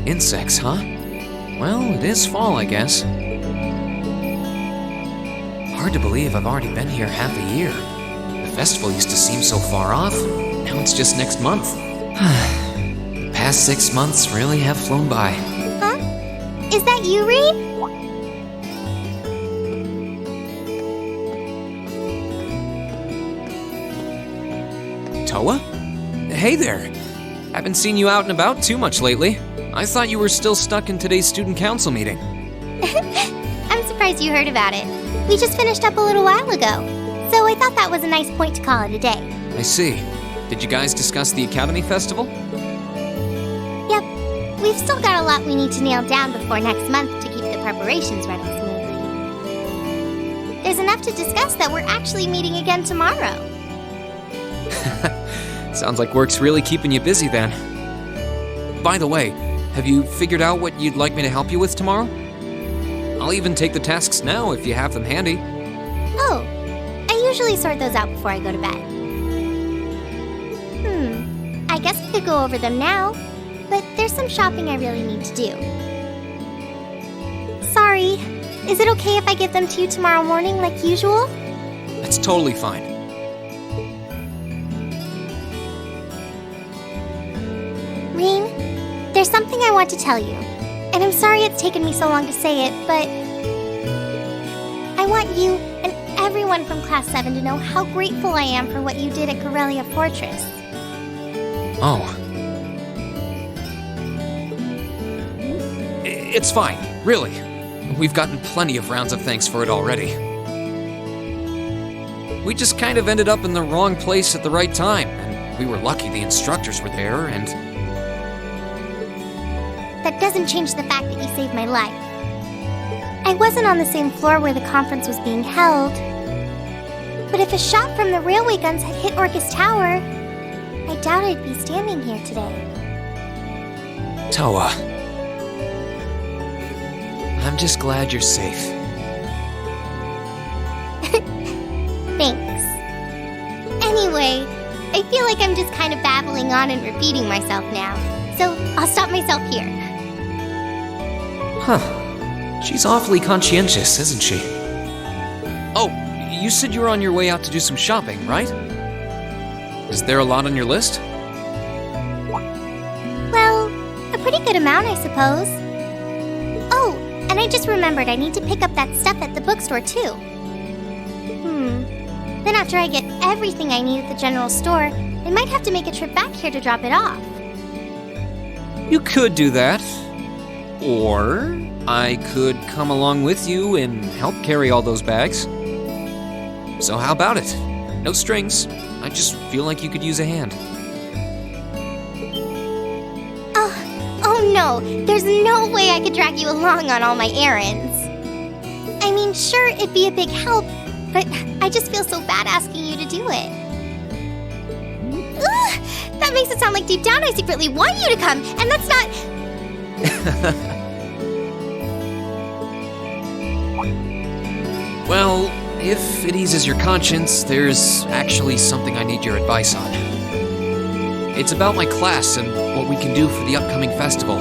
Insects, huh? Well, it is fall, I guess. Hard to believe I've already been here half a year. The festival used to seem so far off. Now it's just next month. The past 6 months really have flown by. Huh? Is that you, Reed? Toa? Hey there. Haven't seen you out and about too much lately. I thought you were still stuck in today's student council meeting. I'm surprised you heard about it. We just finished up a little while ago, so I thought that was a nice point to call it a day. I see. Did you guys discuss the Academy Festival? Yep. We've still got a lot we need to nail down before next month to keep the preparations running smoothly. There's enough to discuss that we're actually meeting again tomorrow. Sounds like work's really keeping you busy then. By the way, have you figured out what you'd like me to help you with tomorrow? I'll even take the tasks now if you have them handy. Oh, I usually sort those out before I go to bed. I guess we could go over them now, but there's some shopping I really need to do. Sorry, is it okay if I give them to you tomorrow morning like usual? That's totally fine. Reen, there's something I want to tell you, and I'm sorry it's taken me so long to say it, but I want you and everyone from Class 7 to know how grateful I am for what you did at Corellia Fortress. Oh. It's fine, really. We've gotten plenty of rounds of thanks for it already. We just kind of ended up in the wrong place at the right time, and we were lucky the instructors were there, and... That doesn't change the fact that you saved my life. I wasn't on the same floor where the conference was being held, but if a shot from the railway guns had hit Orcus Tower, I doubt I'd be standing here today. Toa. I'm just glad you're safe. Thanks. Anyway, I feel like I'm just kind of babbling on and repeating myself now, so I'll stop myself here. Huh. She's awfully conscientious, isn't she? Oh, you said you were on your way out to do some shopping, right? Is there a lot on your list? Well, a pretty good amount, I suppose. Oh, and I just remembered I need to pick up that stuff at the bookstore, too. Then after I get everything I need at the general store, I might have to make a trip back here to drop it off. You could do that. Or I could come along with you and help carry all those bags. So how about it? No strings. I just feel like you could use a hand. Oh no, there's no way I could drag you along on all my errands. I mean, sure, it'd be a big help, but I just feel so bad asking you to do it. Ugh, that makes it sound like deep down I secretly want you to come, and that's not... Well, if it eases your conscience, there's actually something I need your advice on. It's about my class and what we can do for the upcoming festival.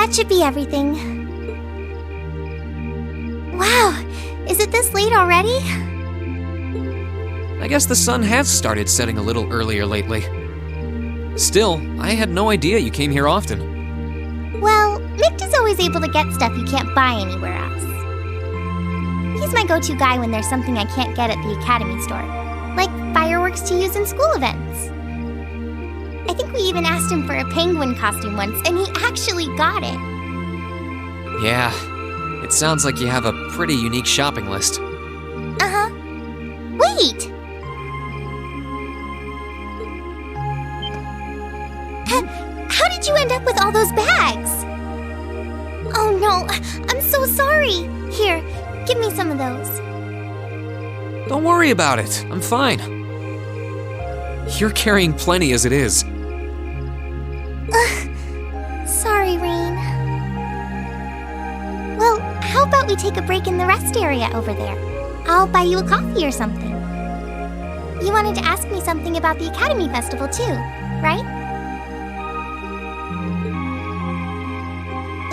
that should be everything. Wow, is it this late already? I guess the sun has started setting a little earlier lately. Still, I had no idea you came here often. Well, Mick is always able to get stuff you can't buy anywhere else. He's my go-to guy when there's something I can't get at the Academy store, like fireworks to use in school events. I think we even asked him for a penguin costume once, and he actually got it. Yeah, it sounds like you have a pretty unique shopping list. Uh-huh. Wait! How did you end up with all those bags? Oh no, I'm so sorry. Here, give me some of those. Don't worry about it, I'm fine. You're carrying plenty as it is. Sorry, Rain. Well, how about we take a break in the rest area over there? I'll buy you a coffee or something. You wanted to ask me something about the Academy Festival too, right?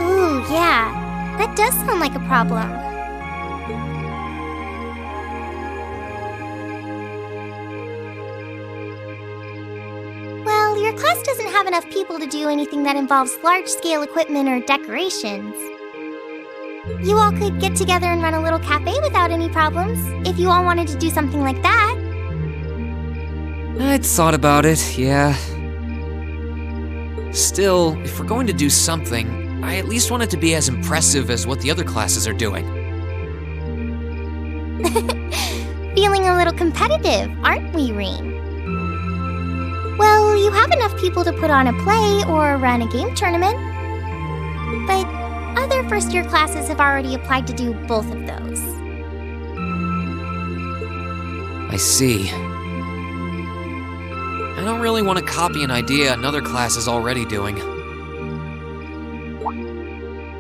Ooh, yeah. That does sound like a problem. Well, your class doesn't have enough people to do anything that involves large-scale equipment or decorations. You all could get together and run a little cafe without any problems, if you all wanted to do something like that. I'd thought about it, yeah. Still, if we're going to do something, I at least want it to be as impressive as what the other classes are doing. Feeling a little competitive, aren't we, Reem? Well, you have enough people to put on a play or run a game tournament. But other first-year classes have already applied to do both of those. I see. I don't really want to copy an idea another class is already doing.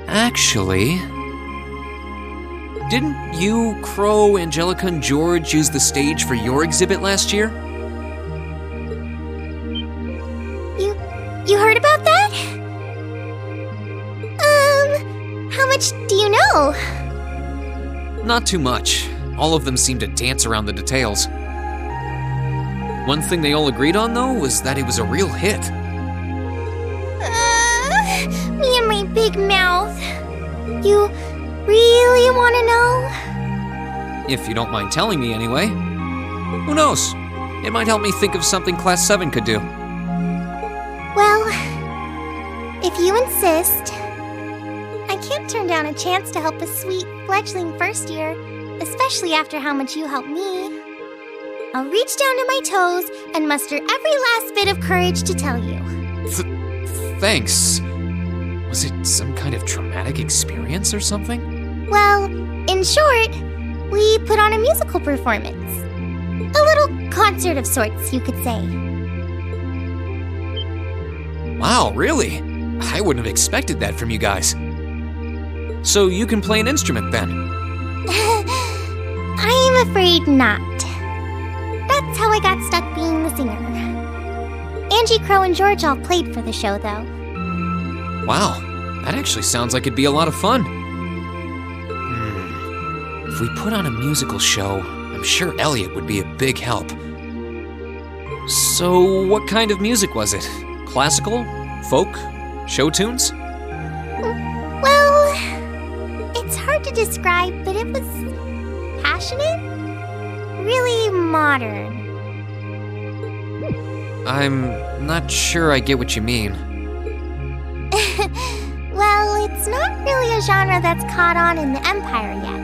Actually, didn't you, Crow, Angelica, and George use the stage for your exhibit last year? You heard about that? How much do you know? Not too much. All of them seemed to dance around the details. One thing they all agreed on, though, was that it was a real hit. Me and my big mouth. You really want to know? If you don't mind telling me anyway. Who knows? It might help me think of something Class 7 could do. Well, if you insist, I can't turn down a chance to help a sweet, fledgling first year, especially after how much you helped me. I'll reach down to my toes and muster every last bit of courage to tell you. Thanks. Was it some kind of traumatic experience or something? Well, in short, we put on a musical performance. A little concert of sorts, you could say. Wow, really? I wouldn't have expected that from you guys. So you can play an instrument then? I'm afraid not. That's how I got stuck being the singer. Angie, Crow, and George all played for the show, though. Wow, that actually sounds like it'd be a lot of fun. If we put on a musical show, I'm sure Elliot would be a big help. So, what kind of music was it? Classical? Folk? Show tunes? Well, it's hard to describe, but it was passionate, really modern. I'm not sure I get what you mean. Well, it's not really a genre that's caught on in the Empire yet.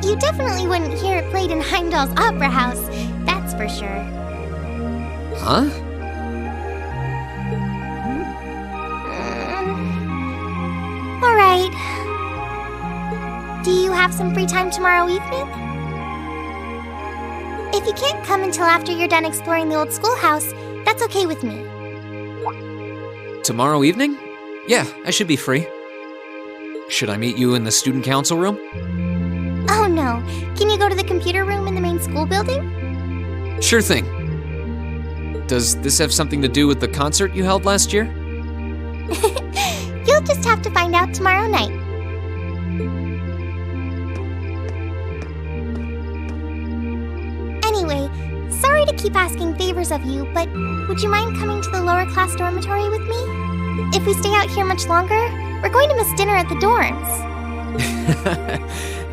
You definitely wouldn't hear it played in Heimdall's Opera House, that's for sure. Huh? All right. Do you have some free time tomorrow evening? If you can't come until after you're done exploring the old schoolhouse, that's okay with me. Tomorrow evening? Yeah, I should be free. Should I meet you in the student council room? Oh no, can you go to the computer room in the main school building? Sure thing. Does this have something to do with the concert you held last year? You'll just have to find out tomorrow night. Anyway, sorry to keep asking favors of you, but would you mind coming to the lower class dormitory with me? If we stay out here much longer, we're going to miss dinner at the dorms.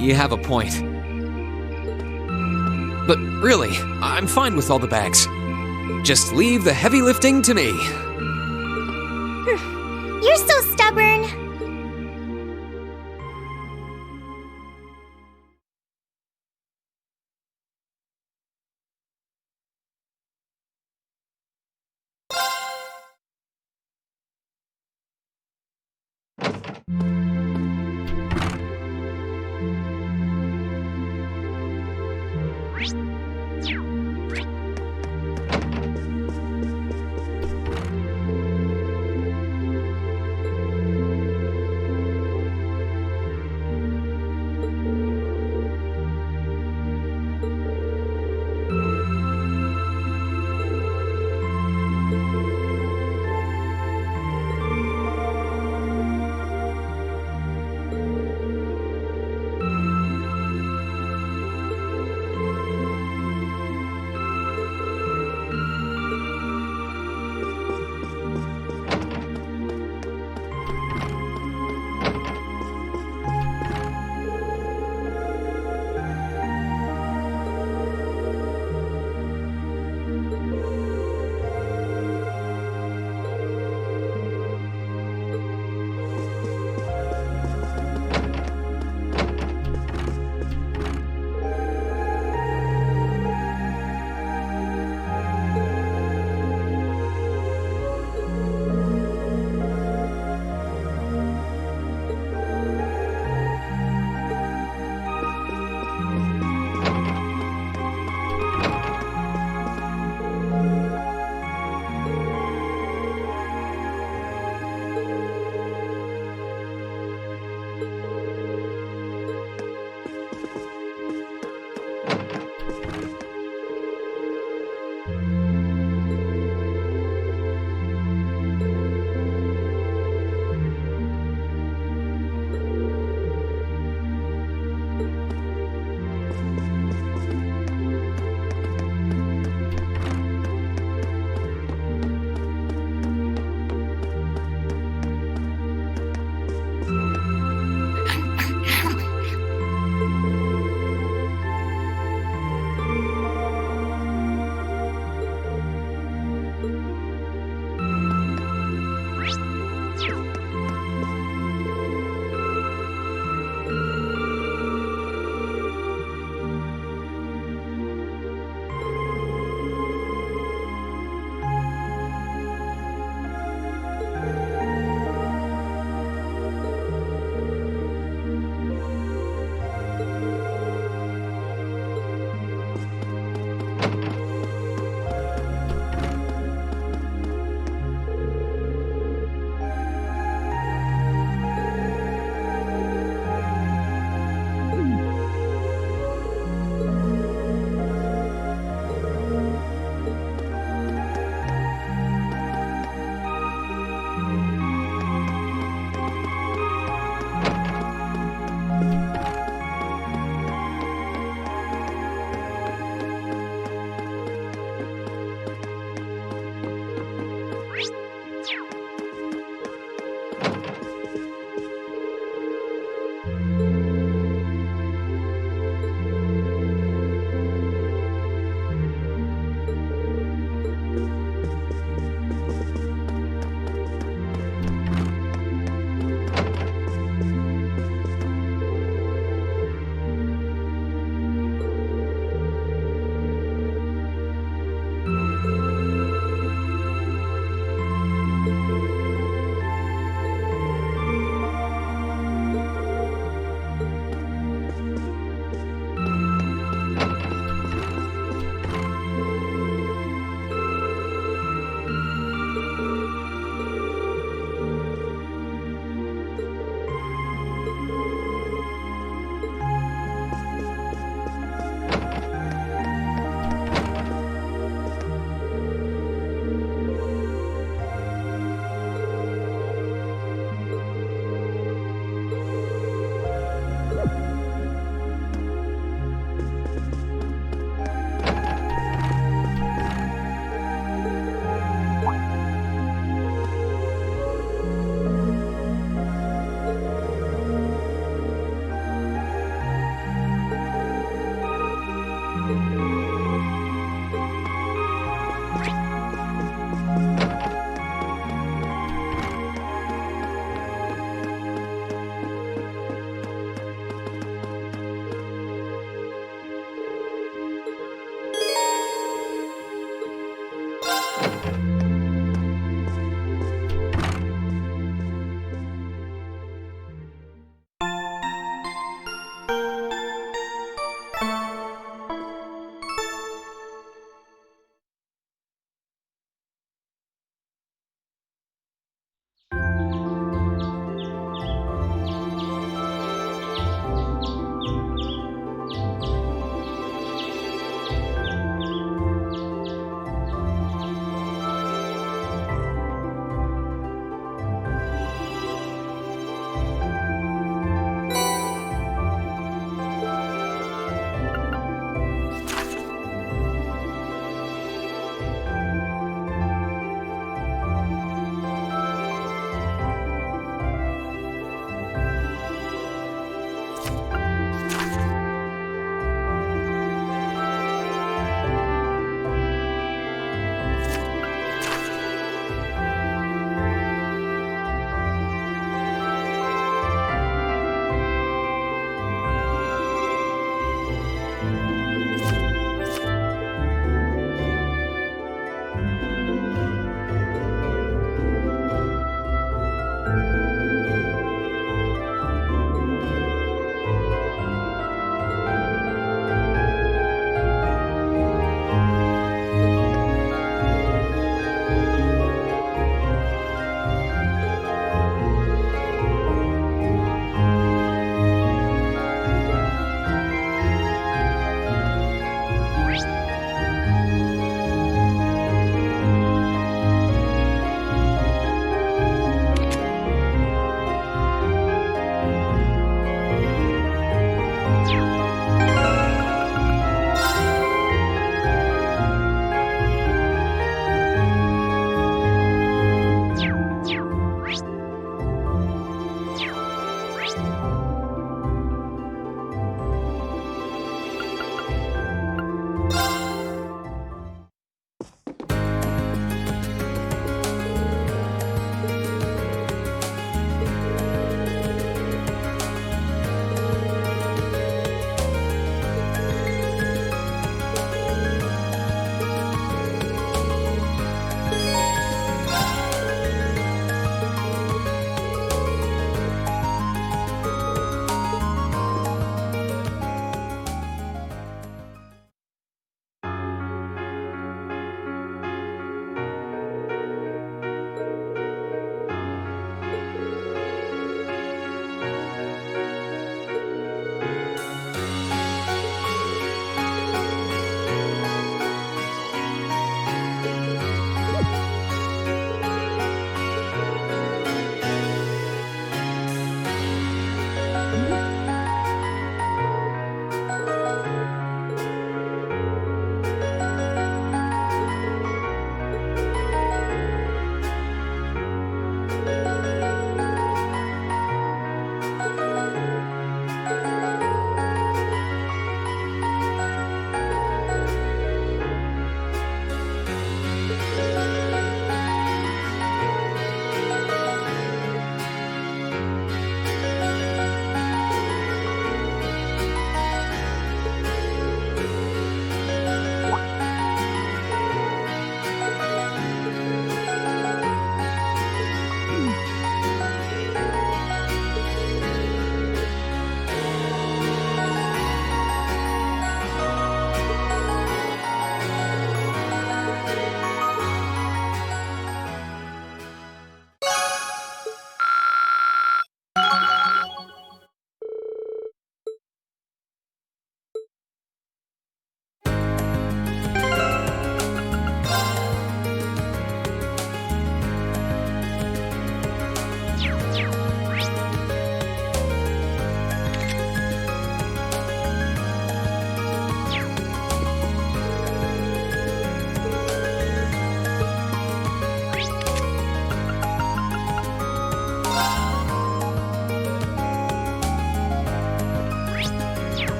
You have a point. But really, I'm fine with all the bags. Just leave the heavy lifting to me. You're so stubborn.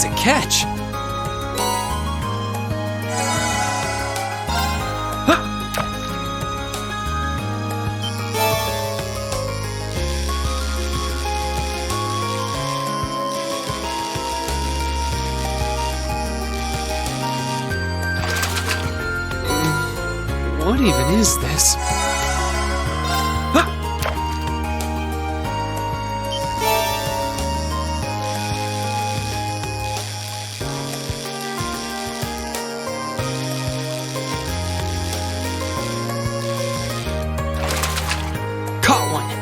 that's a catch. What even is this? Caught one!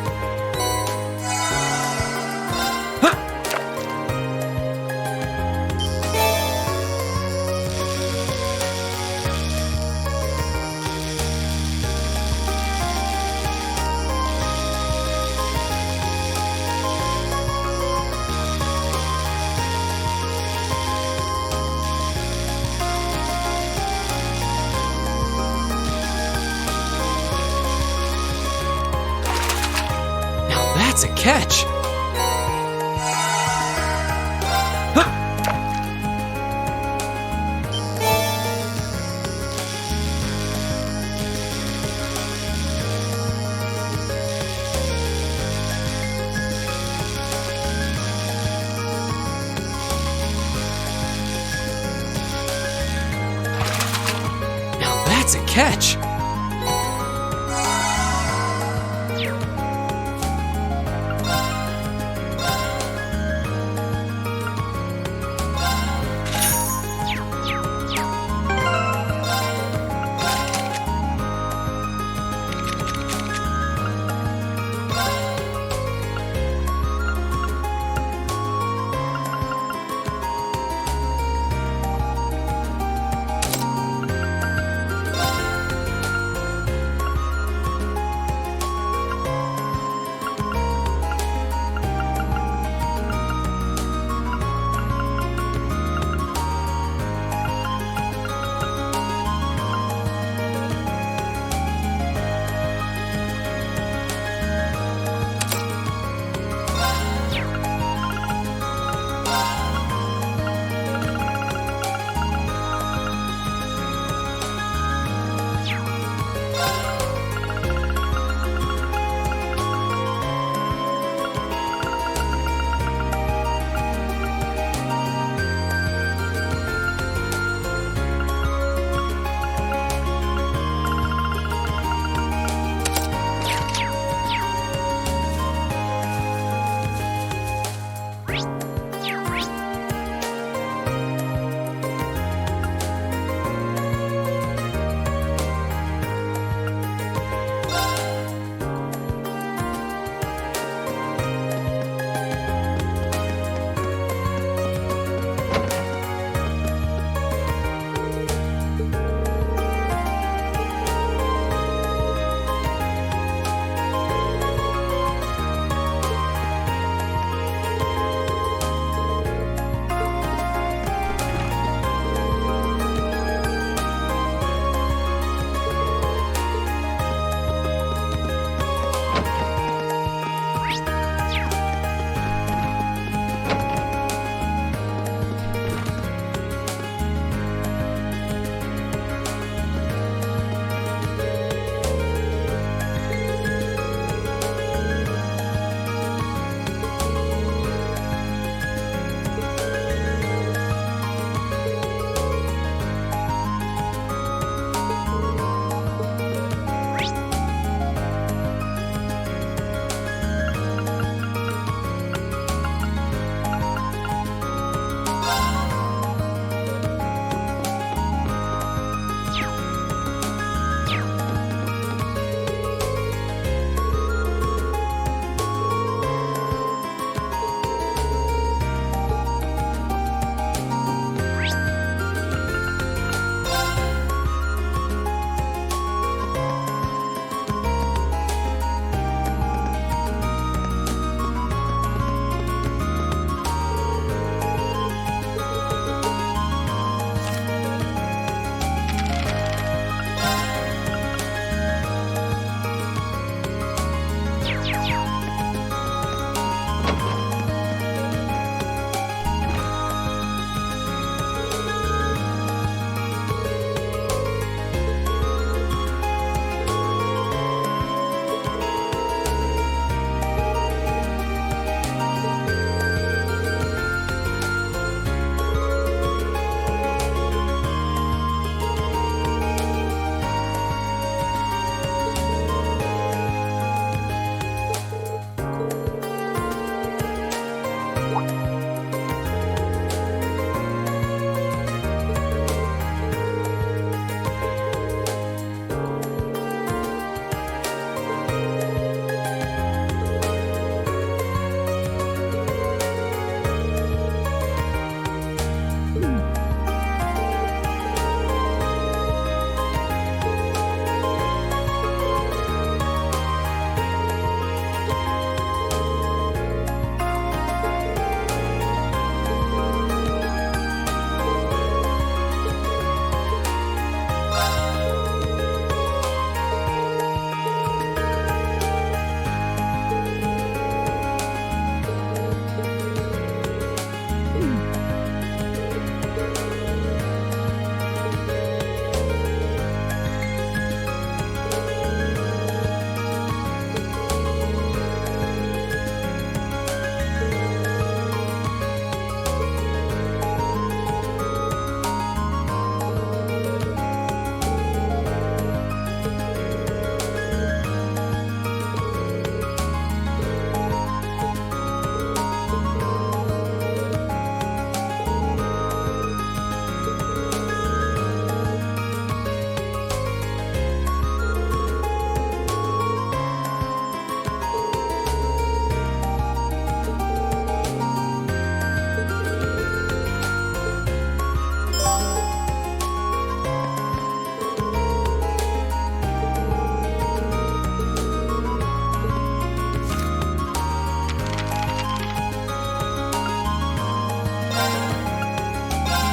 That's a catch. Now that's a catch.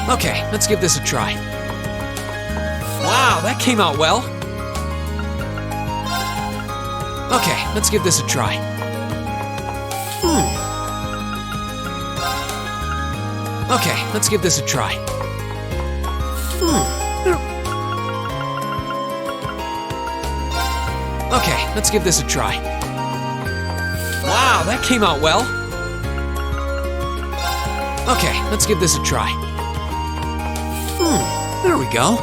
Okay, let's give this a try. Wow, that came out well. Okay, let's give this a try. Okay, let's give this a try. Okay, let's give this a try. Wow, that came out well. Okay, let's give this a try. There we go.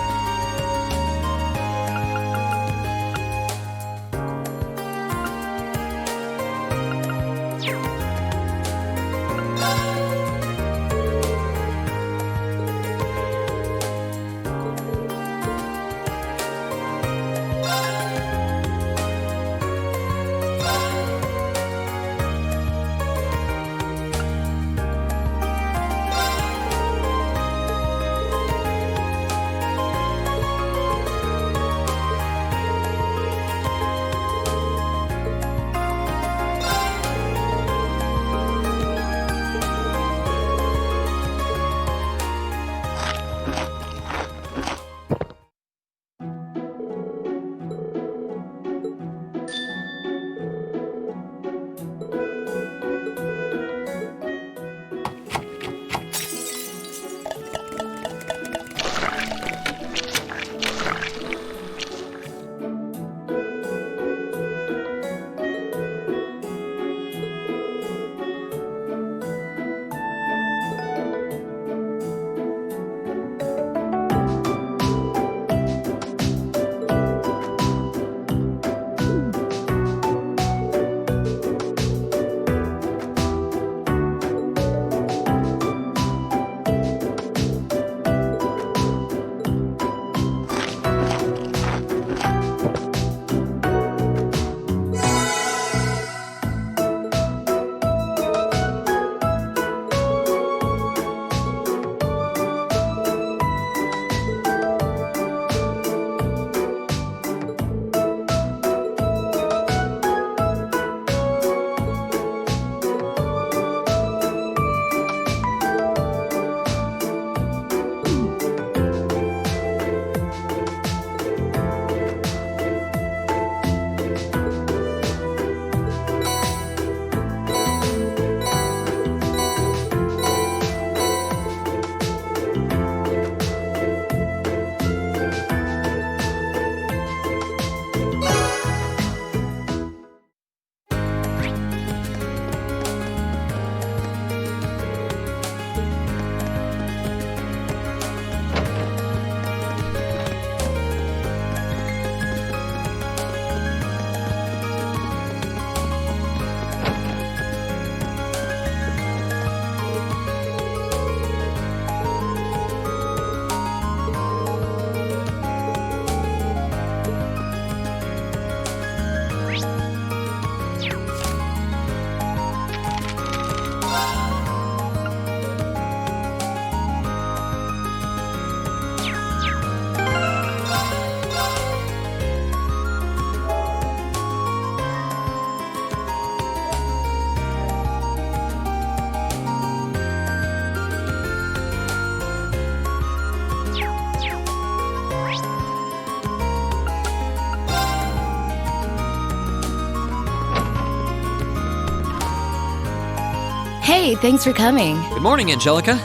Hey, thanks for coming. Good morning, Angelica.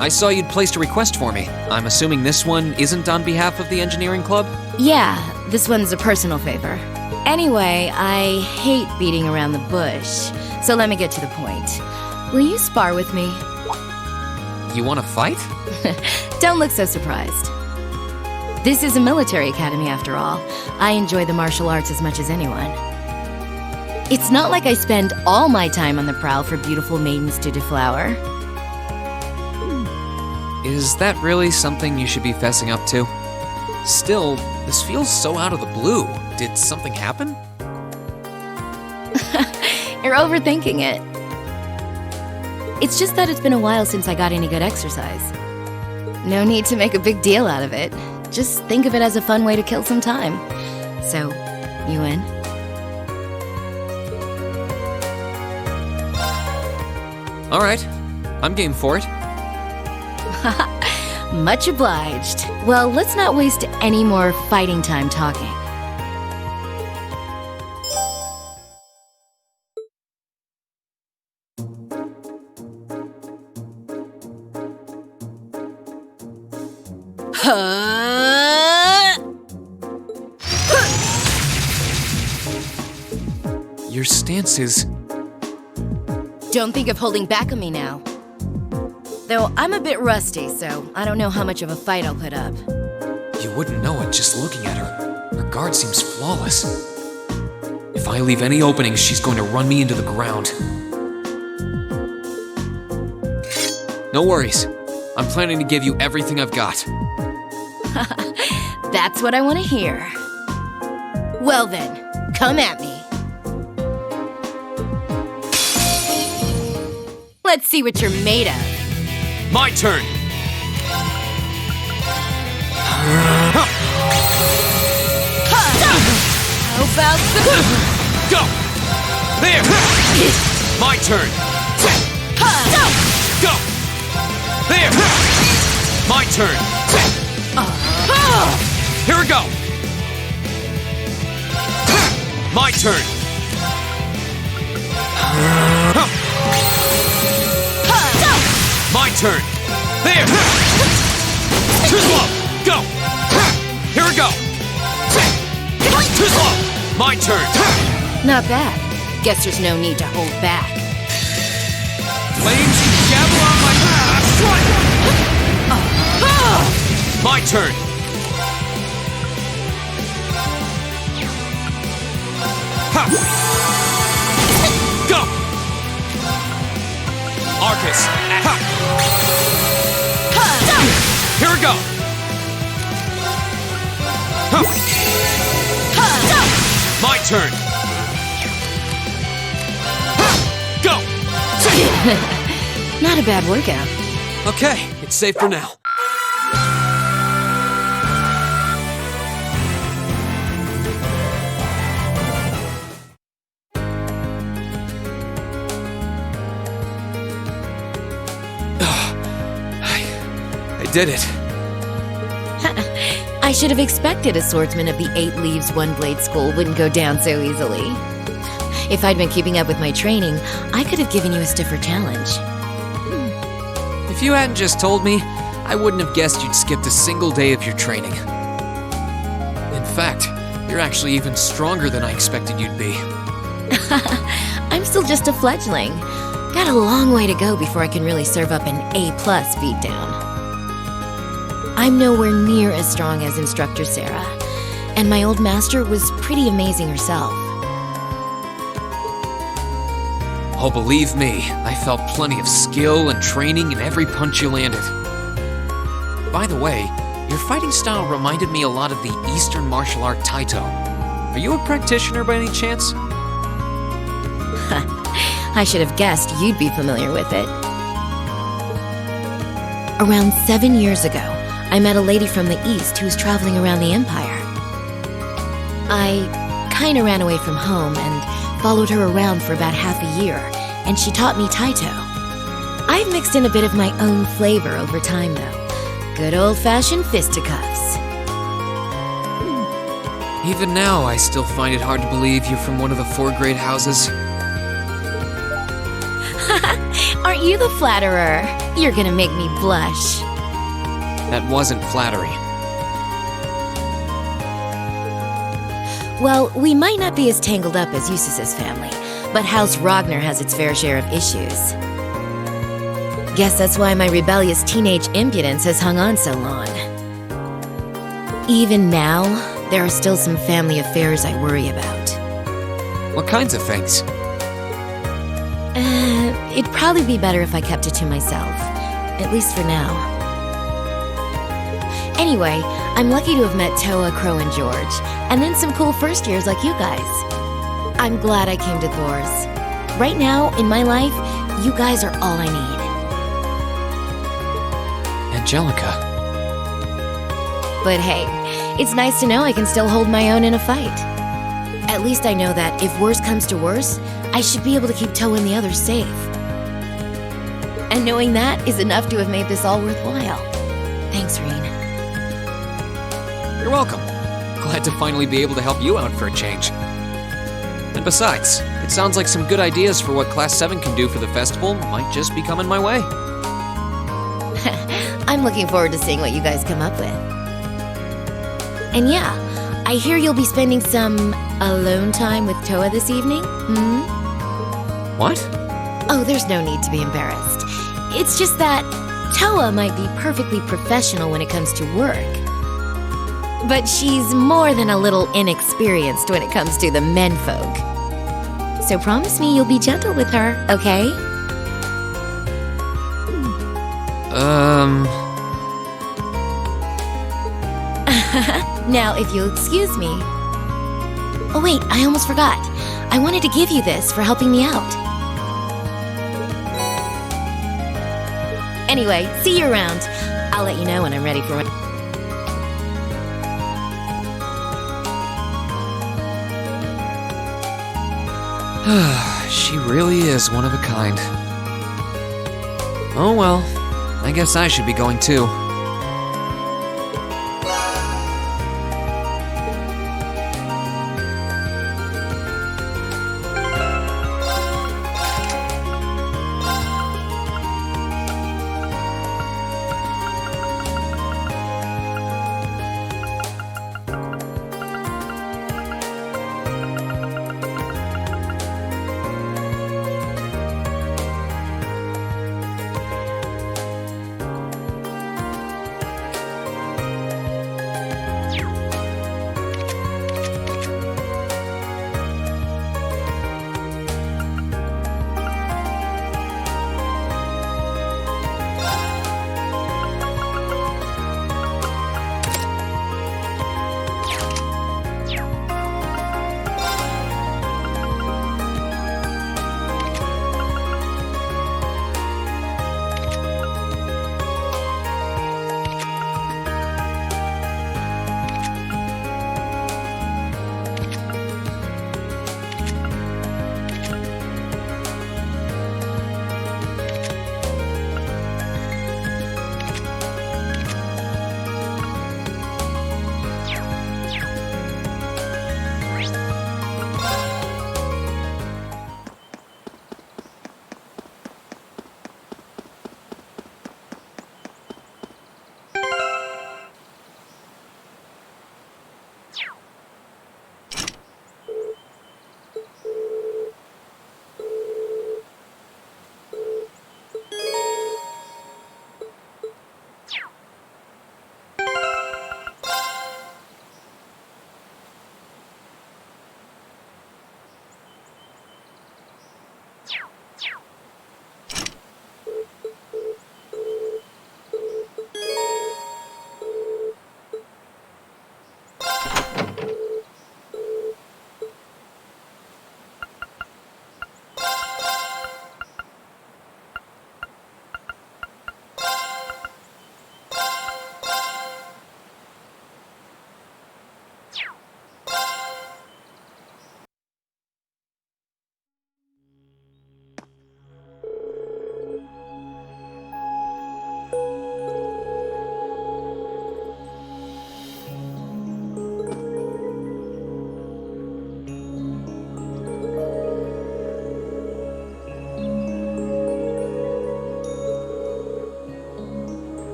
I saw you'd placed a request for me. I'm assuming this one isn't on behalf of the engineering club? Yeah, this one's a personal favor. Anyway, I hate beating around the bush, so let me get to the point. Will you spar with me? You want to fight? Don't look so surprised. This is a military academy after all. I enjoy the martial arts as much as anyone. It's not like I spend all my time on the prowl for beautiful maidens to deflower. Is that really something you should be fessing up to? Still, this feels so out of the blue. Did something happen? You're overthinking it. It's just that it's been a while since I got any good exercise. No need to make a big deal out of it. Just think of it as a fun way to kill some time. So, you in? All right, I'm game for it. Much obliged. Well, let's not waste any more fighting time talking. Your stance is... Don't think of holding back on me now. Though I'm a bit rusty, so I don't know how much of a fight I'll put up. You wouldn't know it just looking at her. Her guard seems flawless. If I leave any openings, she's going to run me into the ground. No worries. I'm planning to give you everything I've got. That's what I want to hear. Well then, come at me. Let's see what you're made of. My turn! How about the... Go! There! My turn! Go! There! My turn! Here we go! My turn! My turn! There! Too slow! Go! Here we go! Too slow! My turn! Not bad. Guess there's no need to hold back. Flames gather on my... My turn! Ha! Go! Arcus! Ha! Here we go! Ha! My turn! Go! Not a bad workout. Okay, it's safe for now. I did it. I should have expected a swordsman of the 8 Leaves, 1 Blade school wouldn't go down so easily. If I'd been keeping up with my training, I could have given you a stiffer challenge. If you hadn't just told me, I wouldn't have guessed you'd skipped a single day of your training. In fact, you're actually even stronger than I expected you'd be. I'm still just a fledgling. Got a long way to go before I can really serve up an A+ beatdown. I'm nowhere near as strong as Instructor Sarah, and my old master was pretty amazing herself. Oh, believe me, I felt plenty of skill and training in every punch you landed. By the way, your fighting style reminded me a lot of the Eastern martial art Taito. Are you a practitioner by any chance? I should have guessed you'd be familiar with it. Around 7 years ago, I met a lady from the East who was traveling around the Empire. I kinda ran away from home and followed her around for about half a year, and she taught me Taito. I've mixed in a bit of my own flavor over time, though. Good old-fashioned fisticuffs. Even now, I still find it hard to believe you're from one of the 4 great houses. Aren't you the flatterer? You're gonna make me blush. That wasn't flattery. Well, we might not be as tangled up as Eustace's family, but House Ragnar has its fair share of issues. Guess that's why my rebellious teenage impudence has hung on so long. Even now, there are still some family affairs I worry about. What kinds of things? It'd probably be better if I kept it to myself, at least for now. Anyway, I'm lucky to have met Toa, Crow, and George, and then some cool first years like you guys. I'm glad I came to Thor's. Right now, in my life, you guys are all I need. Angelica. But hey, it's nice to know I can still hold my own in a fight. At least I know that if worse comes to worse, I should be able to keep Toa and the others safe. And knowing that is enough to have made this all worthwhile. Thanks, Reen. You're welcome. Glad to finally be able to help you out for a change. And besides, it sounds like some good ideas for what Class 7 can do for the festival might just be coming my way. I'm looking forward to seeing what you guys come up with. And yeah, I hear you'll be spending some alone time with Toa this evening, What? Oh, there's no need to be embarrassed. It's just that Toa might be perfectly professional when it comes to work. But she's more than a little inexperienced when it comes to the menfolk. So promise me you'll be gentle with her, okay? Now, if you'll excuse me. Oh wait, I almost forgot. I wanted to give you this for helping me out. Anyway, see you around. I'll let you know when I'm ready for it. She really is one of a kind. Oh well, I guess I should be going too.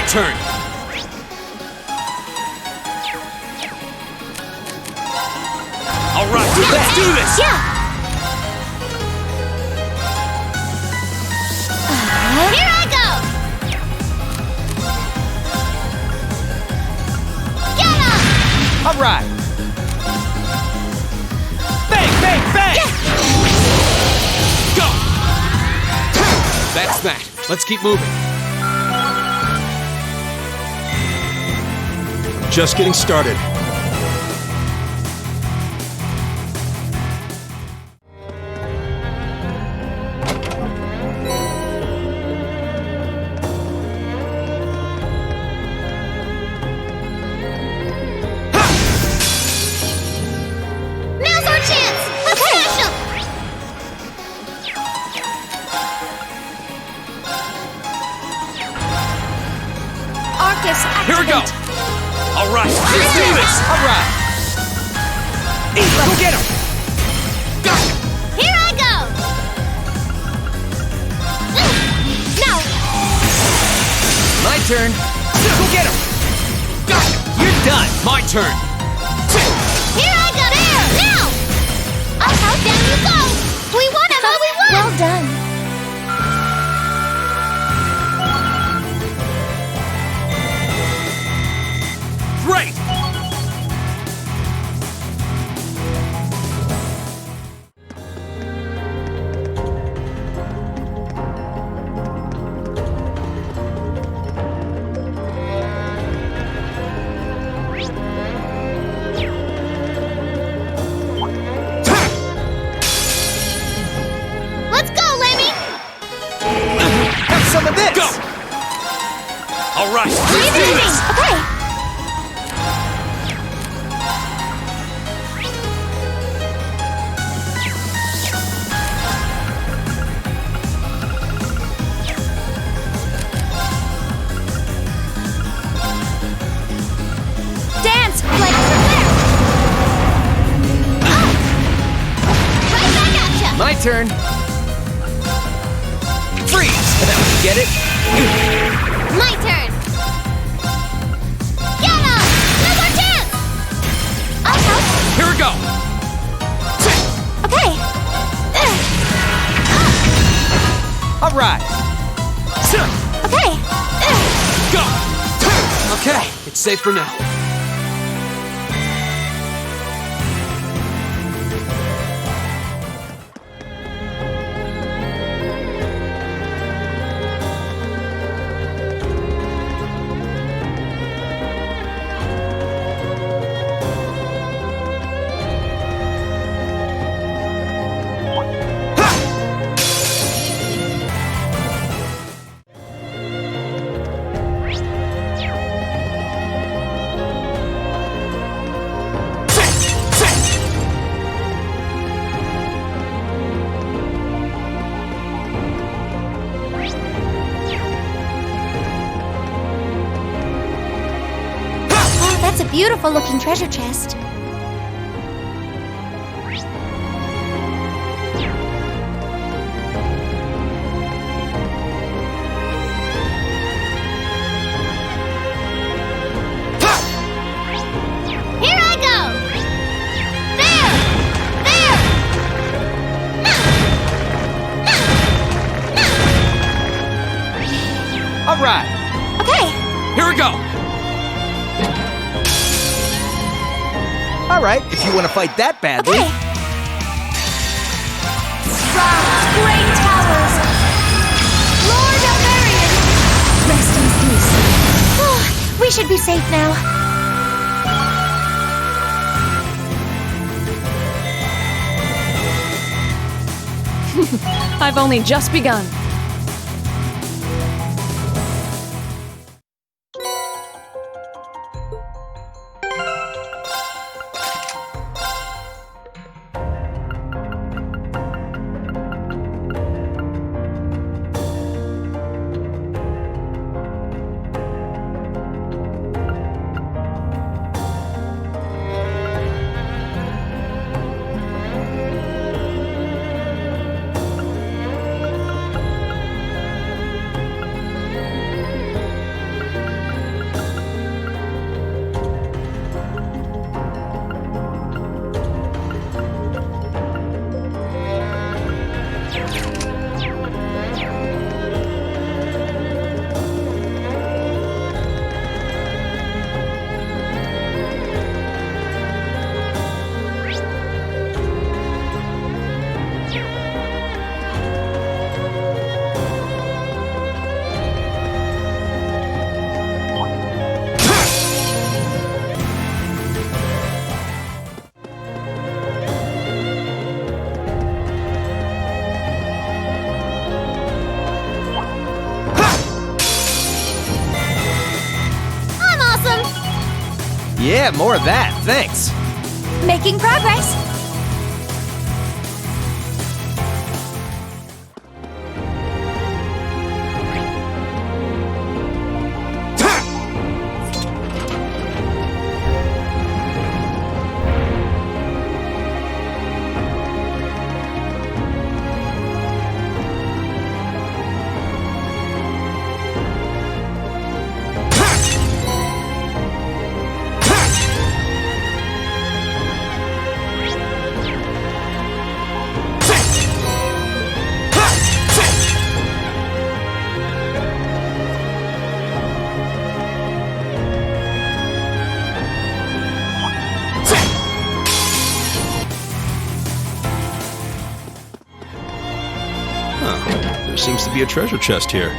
turn. All right, let's do this. Yeah. Here I go. Get him. All right. Bang, bang, bang! Go. That's that. Let's keep moving. Just getting started. Now's our chance. Let's smash him. Arcus, activate. Here we go. All right, let's do this. All right. Hey, go get him! Go. Here I go. Now. My turn. Go get him! Go. You're done. My turn. Here I go. There. Now. Up, out, down you go. We won, Emma. We won. Well done. Great. Let's go, Lemmy. Have some of this! Go. All right, let's do Easy. this. Okay. Dance, like right back at ya. My turn. Freeze. Now you get it? My turn. Get him. Now's our chance. Up, out. Here we go. Okay. All right. Okay. Go. Okay, it's safe for now. Oh, that's a beautiful looking treasure chest. Here I go. There. There. All right. Okay. Here we go. All right, if you want to fight that badly. Okay. Rocks, great towers. Lord Alvarian. Rest in peace. We should be safe now. I've only just begun. Yeah, more of that, thanks. Making progress. There seems to be a treasure chest here.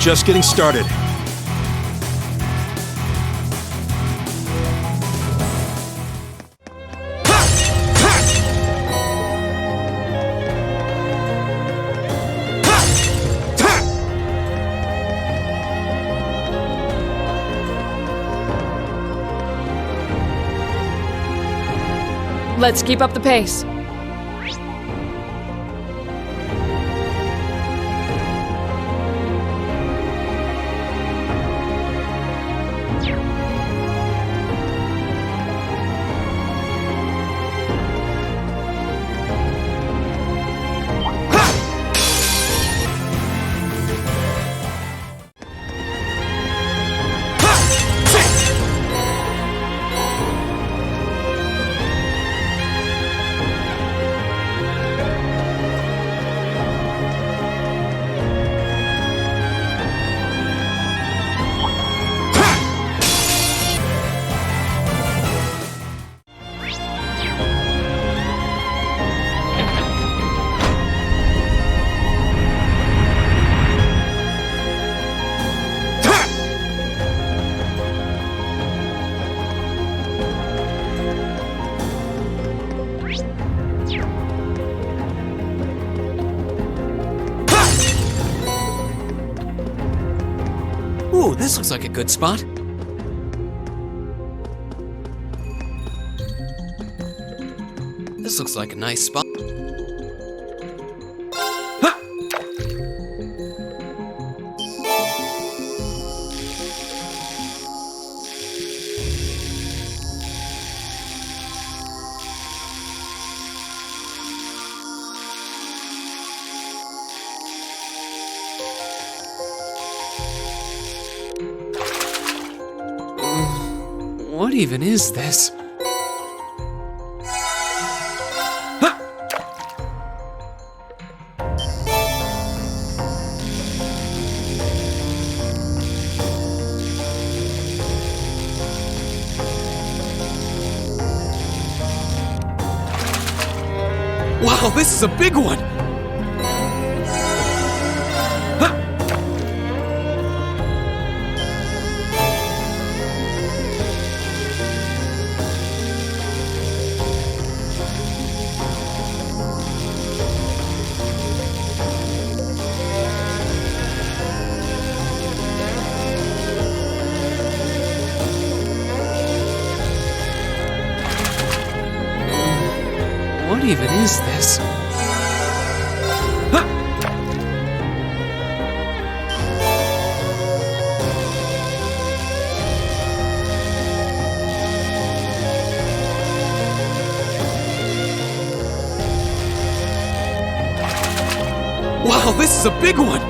Just getting started. Let's keep up the pace. Ooh, this looks like a good spot. This looks like a nice spot. Ha! What even is this? Wow, this is a big one! What even is this? Wow, this is a big one!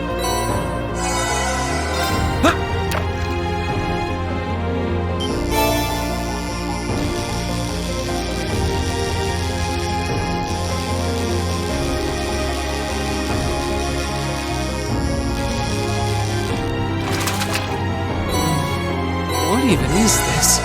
What even is this?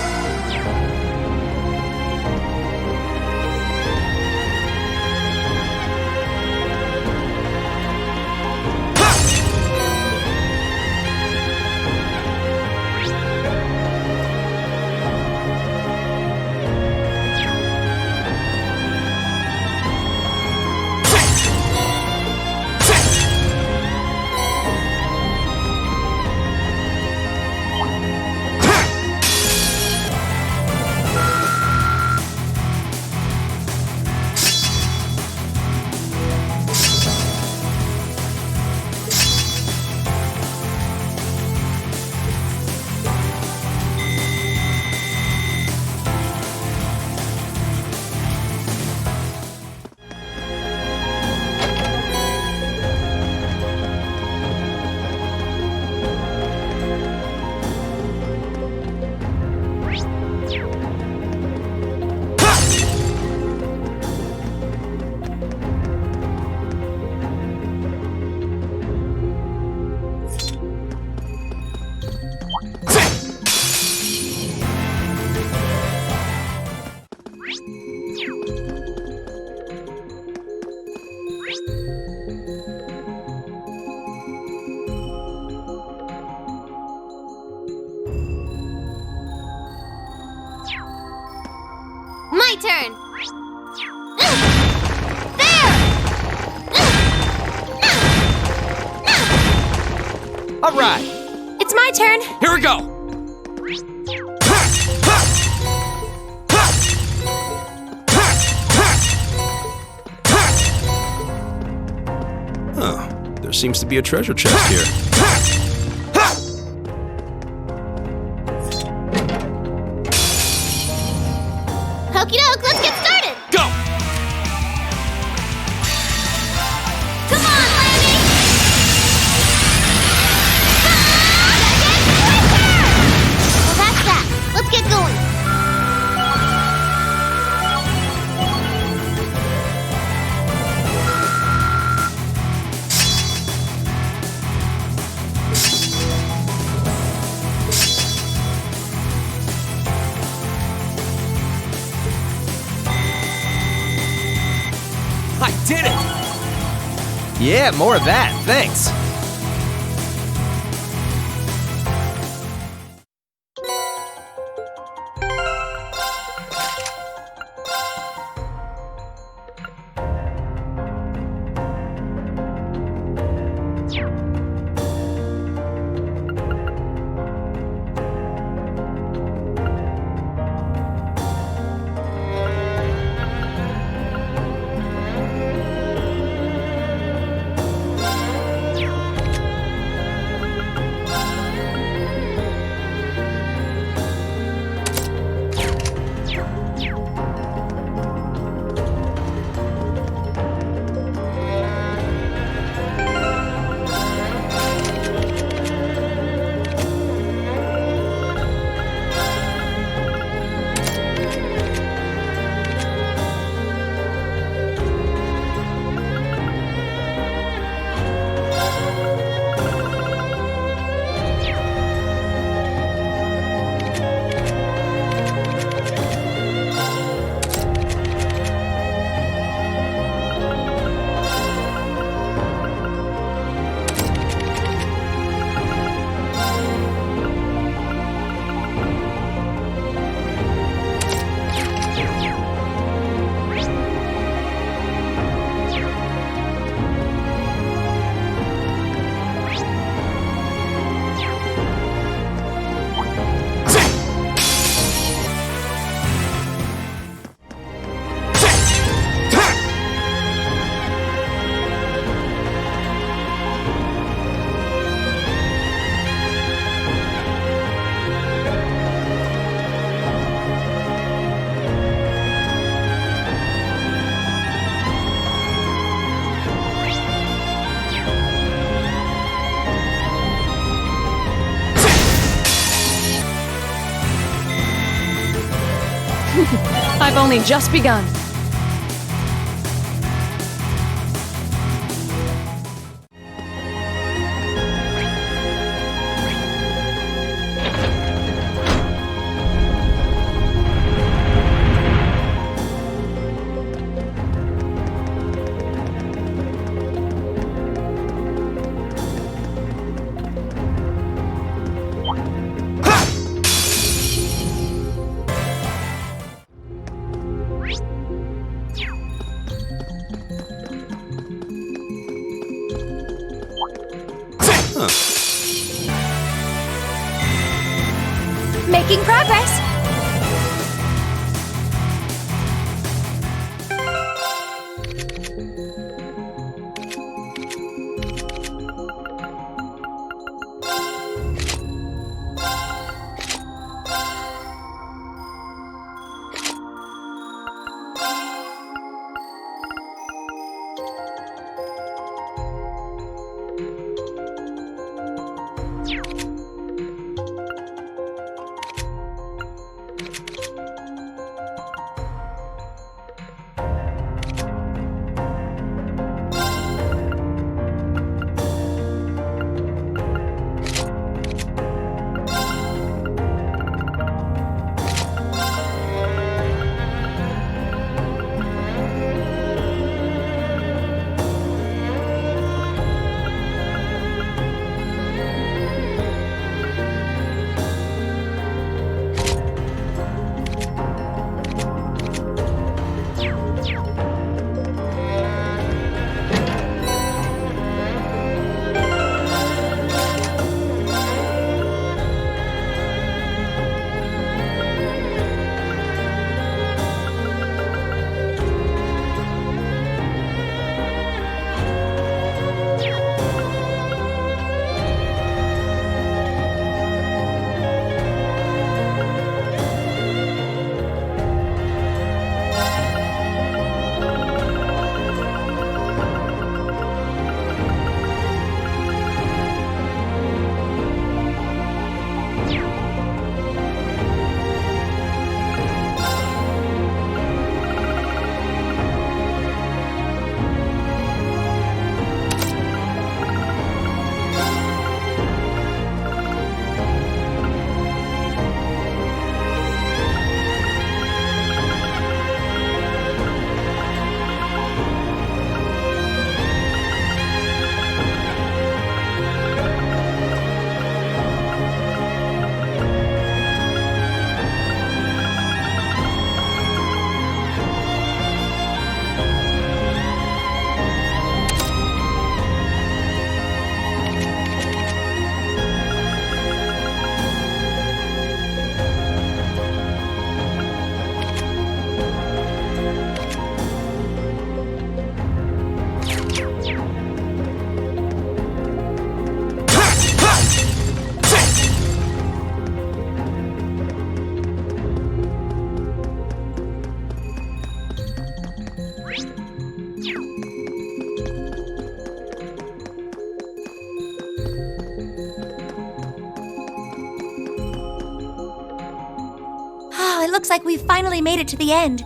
My turn! All right, It's my turn! here we go! Huh. There seems to be a treasure chest here. Okie doke, let's get started! Go! Come on, Lanny! Well, that's that. Let's get going. I did it! Yeah, more of that, thanks. We've only just begun. Making progress. It looks like we've finally made it to the end.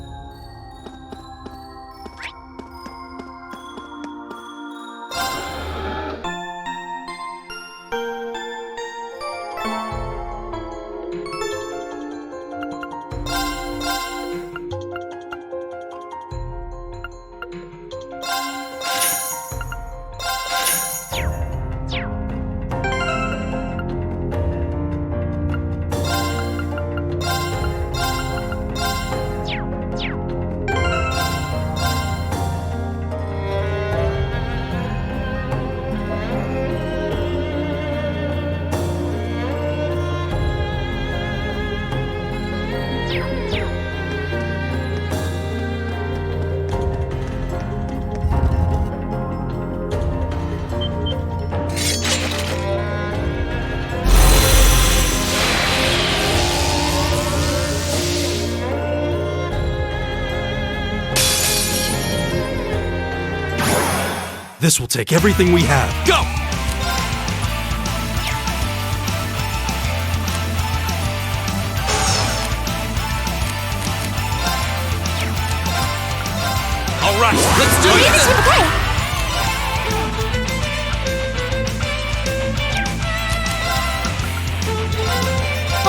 This will take everything we have. Go!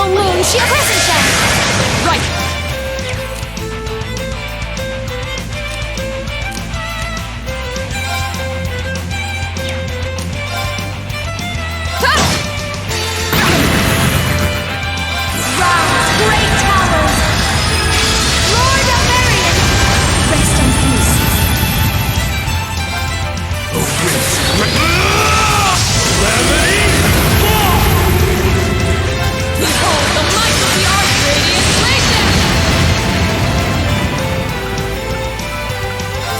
Balloon shield crescent shell! Right! Rise, great towers! Lord of Marion, rest in peace. Behold the might of the Archradiant Legion!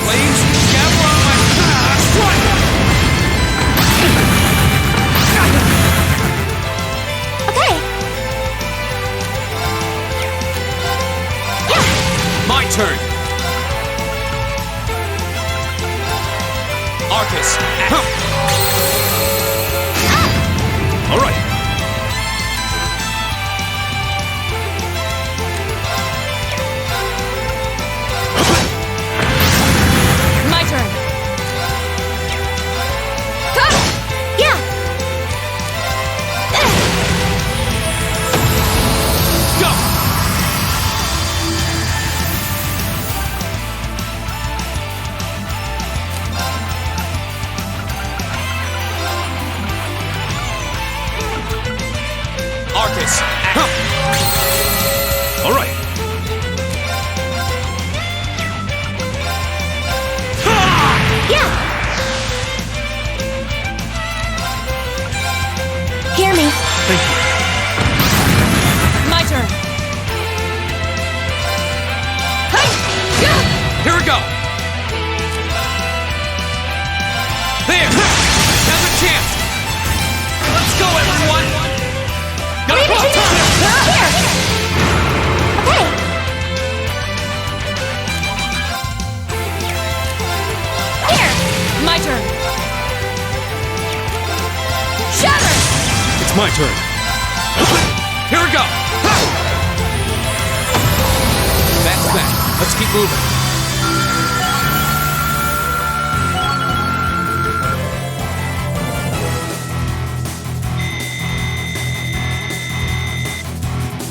Flames, gather on my strike! Okay. Yeah. My turn. Arcus. All right. My turn! Yeah. Go! Arcus. All right. Yeah. Hear me. My turn! Here we go. There. Now's a chance. Let's go, everyone. Gotta Here. Okay. Here. My turn! Shatter! It's my turn. Here we go. That's that. Let's keep moving.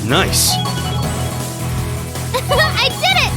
Nice. I did it.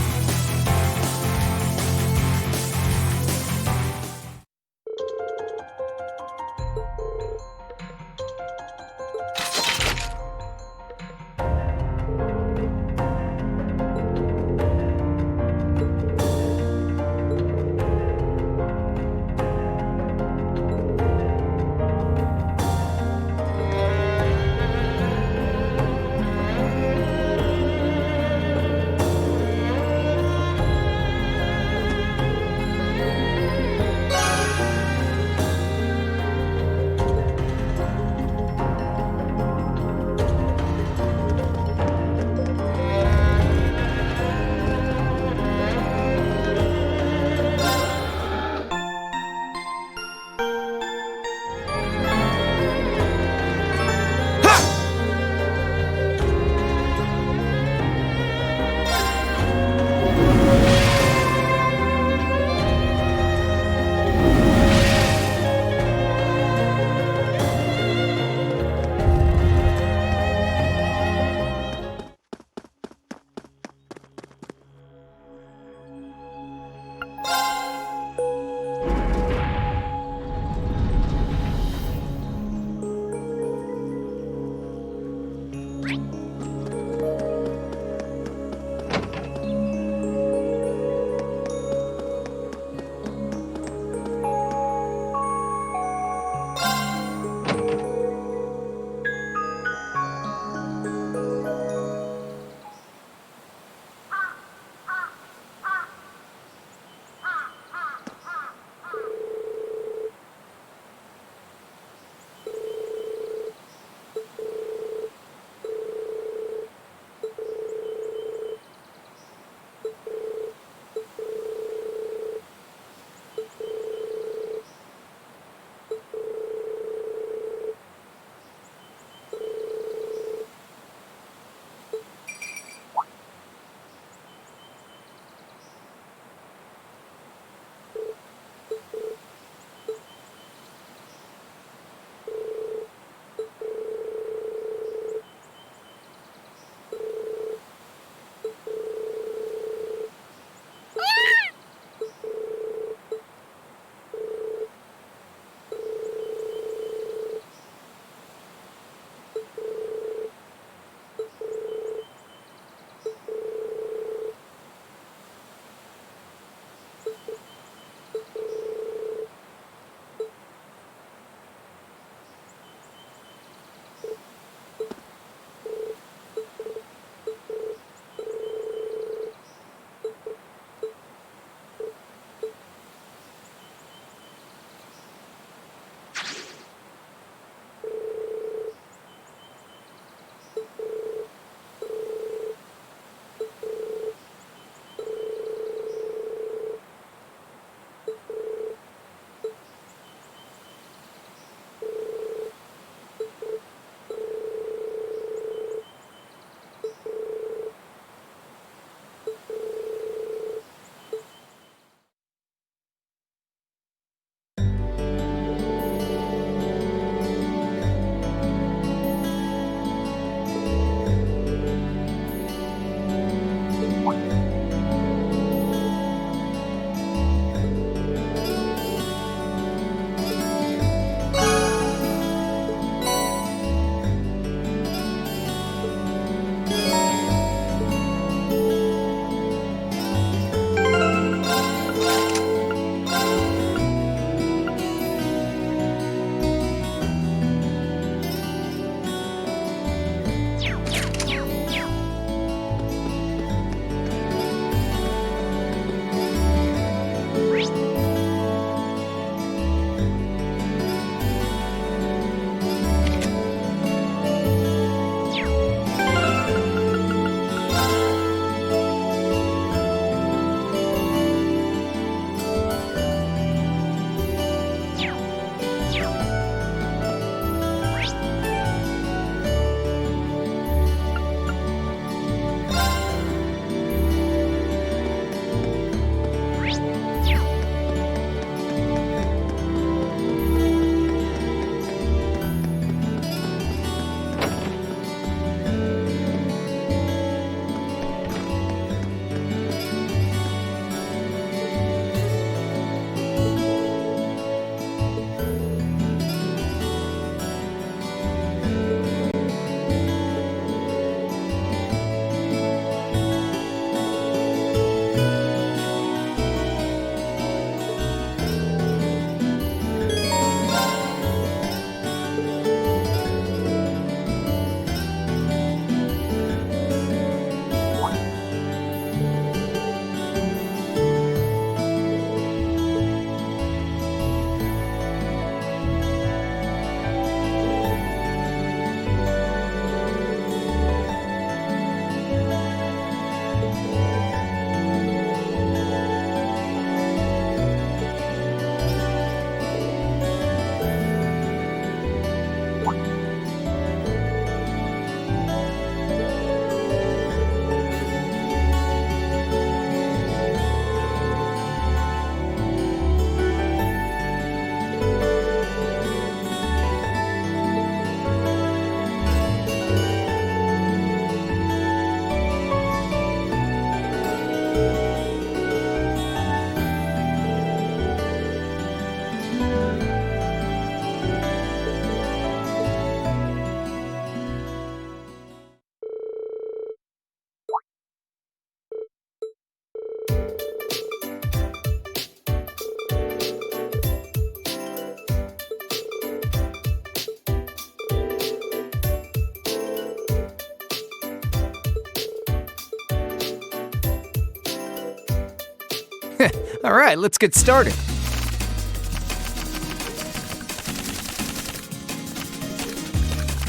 All right, let's get started.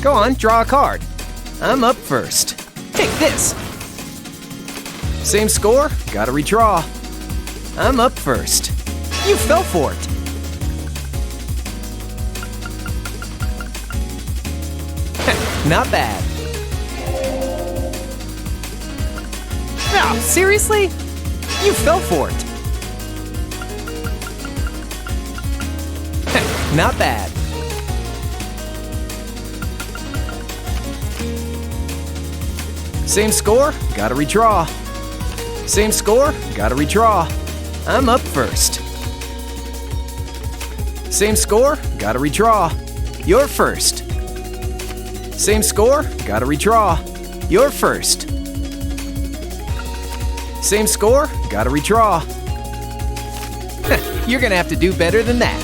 Go on, draw a card. I'm up first. Take this. Same score, gotta redraw. I'm up first. You fell for it. Not bad. Oh, seriously? You fell for it. Not bad. Same score, gotta redraw. Same score, gotta redraw. I'm up first. Same score, gotta redraw. You're first. Same score, gotta redraw. You're first. Same score, gotta redraw. You're gonna have to do better than that.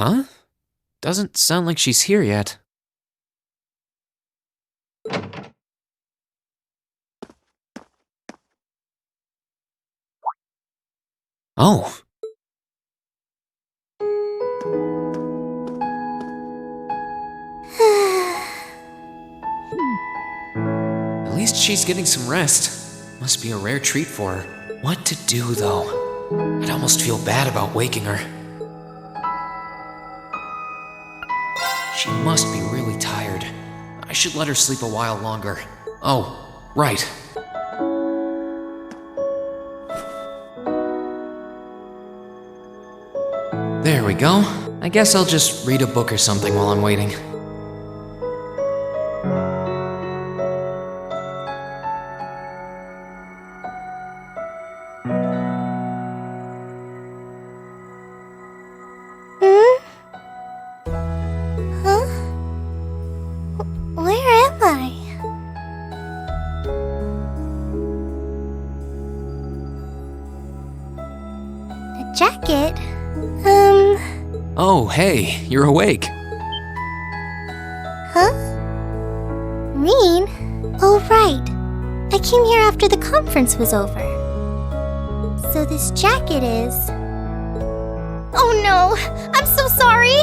Huh? Doesn't sound like she's here yet. Oh. At least she's getting some rest. Must be a rare treat for her. What to do, though? I'd almost feel bad about waking her. She must be really tired. I should let her sleep a while longer. Oh, right. There we go. I guess I'll just read a book or something while I'm waiting. Huh? Where am I? A jacket? Oh, hey, you're awake. Huh? Reen? Oh, right. I came here after the conference was over. So this jacket is... Oh no! I'm so sorry!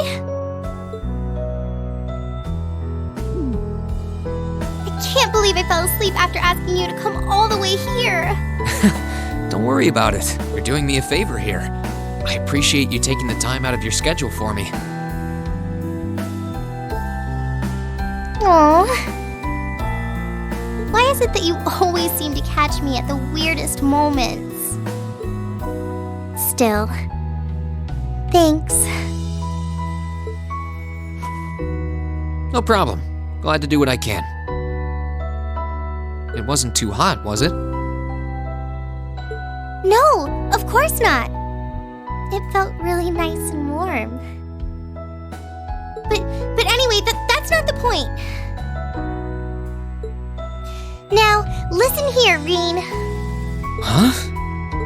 I can't believe I fell asleep after asking you to come all the way here. Don't worry about it. You're doing me a favor here. I appreciate you taking the time out of your schedule for me. Aww. Why is it that you always seem to catch me at the weirdest moments? Still, thanks. No problem. Glad to do what I can. It wasn't too hot, was it? No, of course not. It felt really nice and warm. But anyway, that's not the point. Now, listen here, Reen. Huh?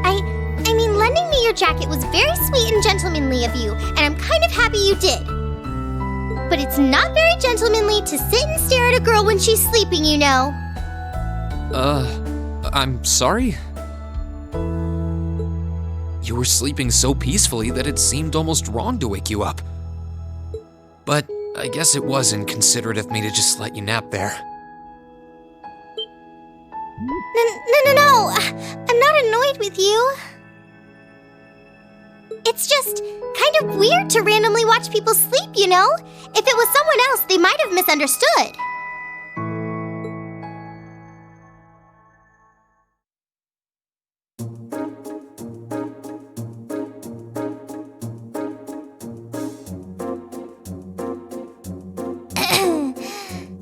I mean, lending me your jacket was very sweet and gentlemanly of you, and I'm kind of happy you did. But it's not very gentlemanly to sit and stare at a girl when she's sleeping, you know. I'm sorry? You were sleeping so peacefully that it seemed almost wrong to wake you up. But I guess it was inconsiderate of me to just let you nap there. No. I'm not annoyed with you. It's just kind of weird to randomly watch people sleep, you know? If it was someone else, they might have misunderstood.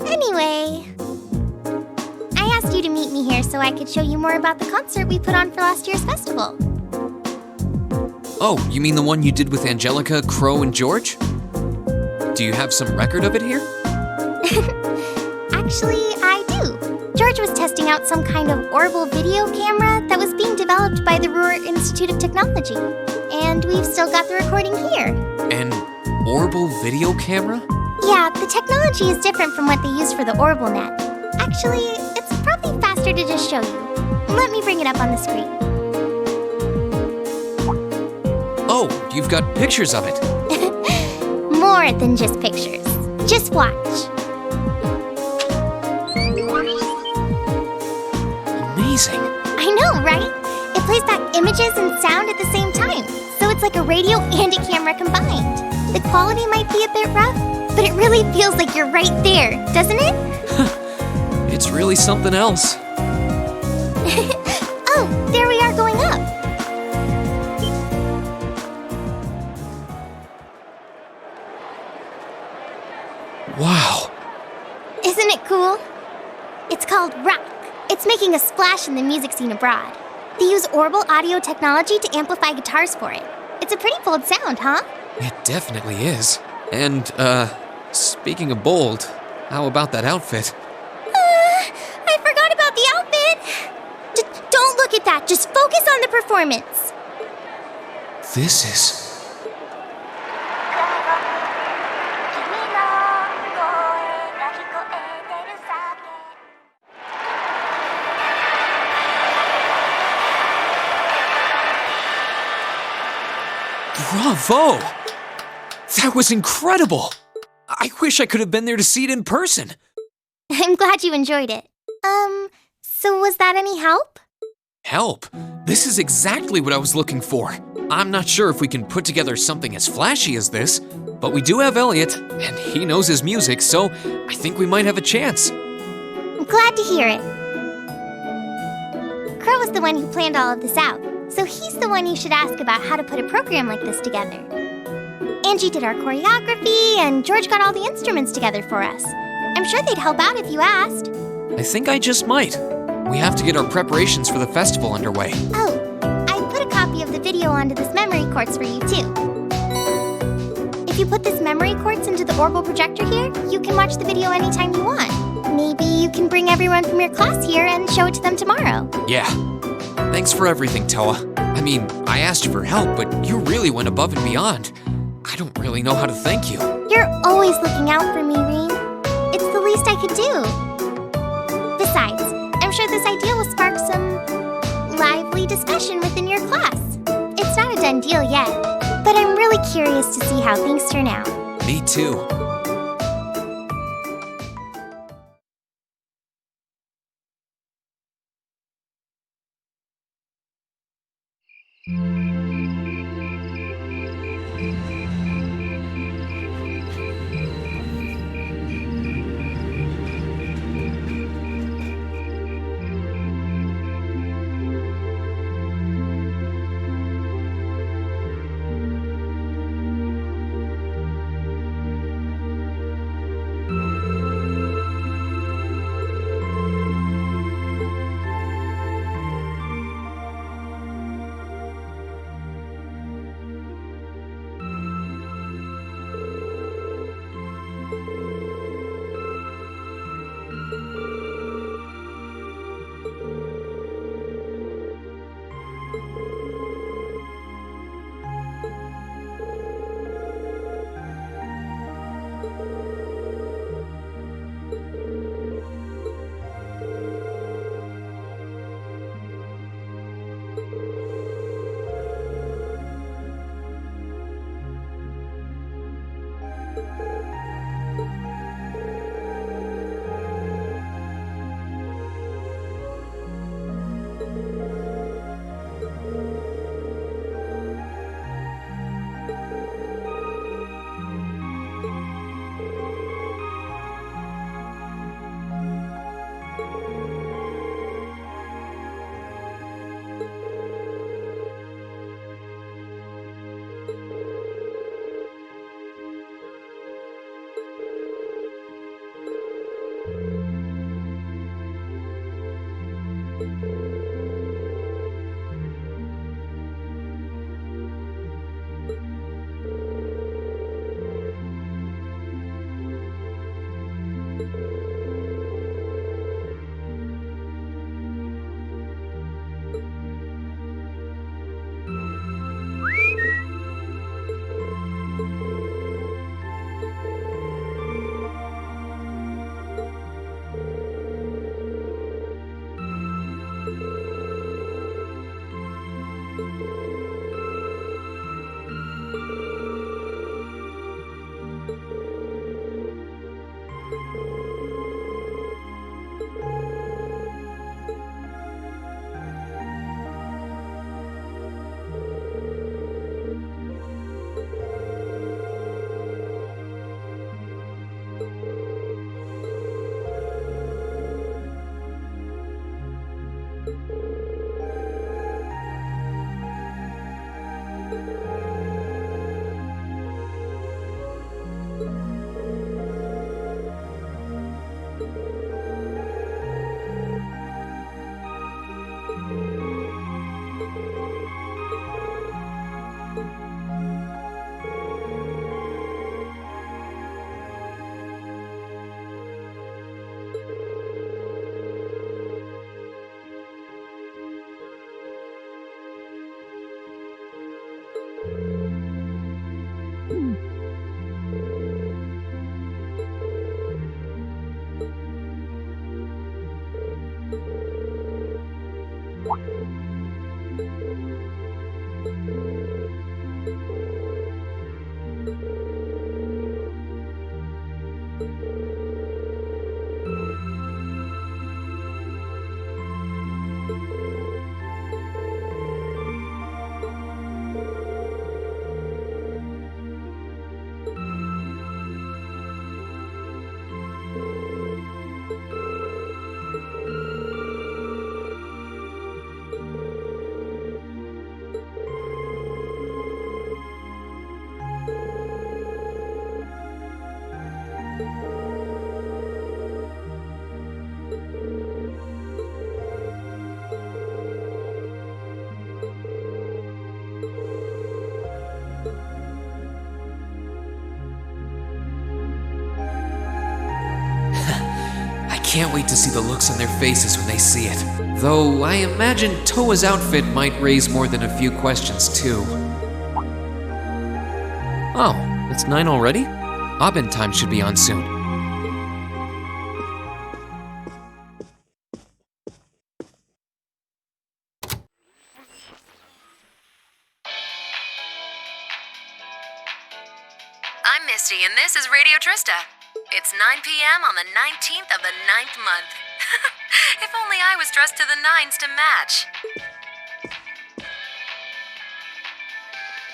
Anyway, I asked you to meet me here so I could show you more about the concert we put on for last year's festival. Oh, you mean the one you did with Angelica, Crow, and George? Do you have some record of it here? Actually, I do. George was testing out some kind of Orbital video camera that was being developed by the Ruhr Institute of Technology. And we've still got the recording here. An Orbital video camera? Yeah, the technology is different from what they use for the Orbital net. Actually, it's probably faster to just show you. Let me bring it up on the screen. Oh, you've got pictures of it. More than just pictures. Just watch. Amazing. I know, right? It plays back images and sound at the same time, so it's like a radio and a camera combined. The quality might be a bit rough, but it really feels like you're right there, doesn't it? It's really something else. Oh, there we are going up. Wow. Isn't it cool? It's called Rock. It's making a splash in the music scene abroad. They use Orbital audio technology to amplify guitars for it. It's a pretty bold sound, huh? It definitely is. And, speaking of bold, how about that outfit? I forgot about the outfit. Don't look at that. Just focus on the performance. This is... Bravo! That was incredible! I wish I could have been there to see it in person. I'm glad you enjoyed it. So was that any help? Help? This is exactly what I was looking for. I'm not sure if we can put together something as flashy as this, but we do have Elliot, and he knows his music, so I think we might have a chance. I'm glad to hear it. Crow was the one who planned all of this out, so he's the one you should ask about how to put a program like this together. Angie did our choreography, and George got all the instruments together for us. I'm sure they'd help out if you asked. I think I just might. We have to get our preparations for the festival underway. Oh, I put a copy of the video onto this memory quartz for you, too. If you put this memory quartz into the Orbital projector here, you can watch the video anytime you want. Maybe you can bring everyone from your class here and show it to them tomorrow. Yeah. Thanks for everything, Toa. I mean, I asked you for help, but you really went above and beyond. I don't really know how to thank you. You're always looking out for me, Reem. It's the least I could do. Besides, I'm sure this idea will spark some lively discussion within your class. It's not a done deal yet, but I'm really curious to see how things turn out. Me too. Can't wait to see the looks on their faces when they see it. Though I imagine Toa's outfit might raise more than a few questions too. Oh, it's 9 already? Obbin time should be on soon. I'm Misty, and this is Radio Trista. It's 9 p.m. on the 19th of the 9th month. If only I was dressed to the nines to match.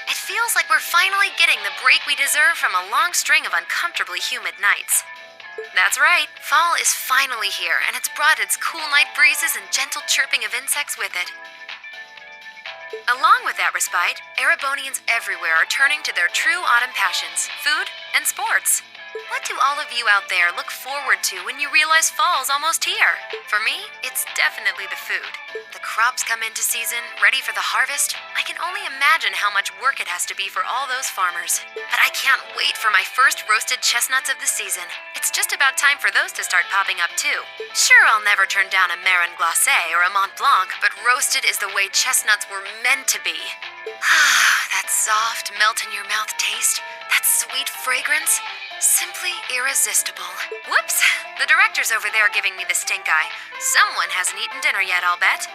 It feels like we're finally getting the break we deserve from a long string of uncomfortably humid nights. That's right, fall is finally here, and it's brought its cool night breezes and gentle chirping of insects with it. Along with that respite, Erebonians everywhere are turning to their true autumn passions, food and sports. What do all of you out there look forward to when you realize fall's almost here? For me, it's definitely the food. The crops come into season, ready for the harvest. I can only imagine how much work it has to be for all those farmers. But I can't wait for my first roasted chestnuts of the season. It's just about time for those to start popping up too. Sure, I'll never turn down a Marron Glacé or a Mont Blanc, but roasted is the way chestnuts were meant to be. That soft, melt-in-your-mouth taste, that sweet fragrance, simply irresistible. Whoops! The director's over there giving me the stink eye. Someone hasn't eaten dinner yet, I'll bet.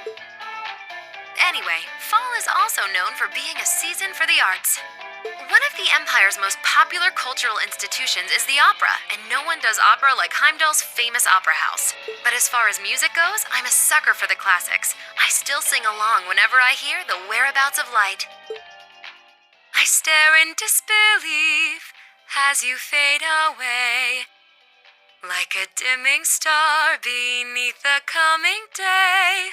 Anyway, fall is also known for being a season for the arts. One of the Empire's most popular cultural institutions is the opera, and no one does opera like Heimdall's famous opera house. But as far as music goes, I'm a sucker for the classics. I still sing along whenever I hear The Whereabouts of Light. I stare in disbelief as you fade away, like a dimming star beneath the coming day.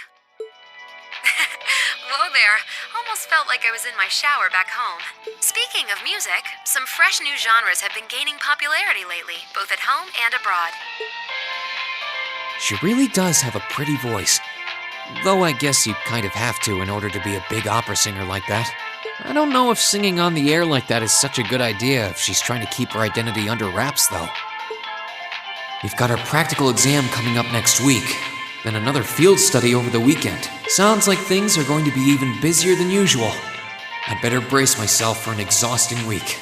Whoa there, almost felt like I was in my shower back home. Speaking of music, some fresh new genres have been gaining popularity lately, both at home and abroad. She really does have a pretty voice. Though I guess you kind of have to in order to be a big opera singer like that. I don't know if singing on the air like that is such a good idea if she's trying to keep her identity under wraps, though. We've got our practical exam coming up next week, then another field study over the weekend. Sounds like things are going to be even busier than usual. I'd better brace myself for an exhausting week.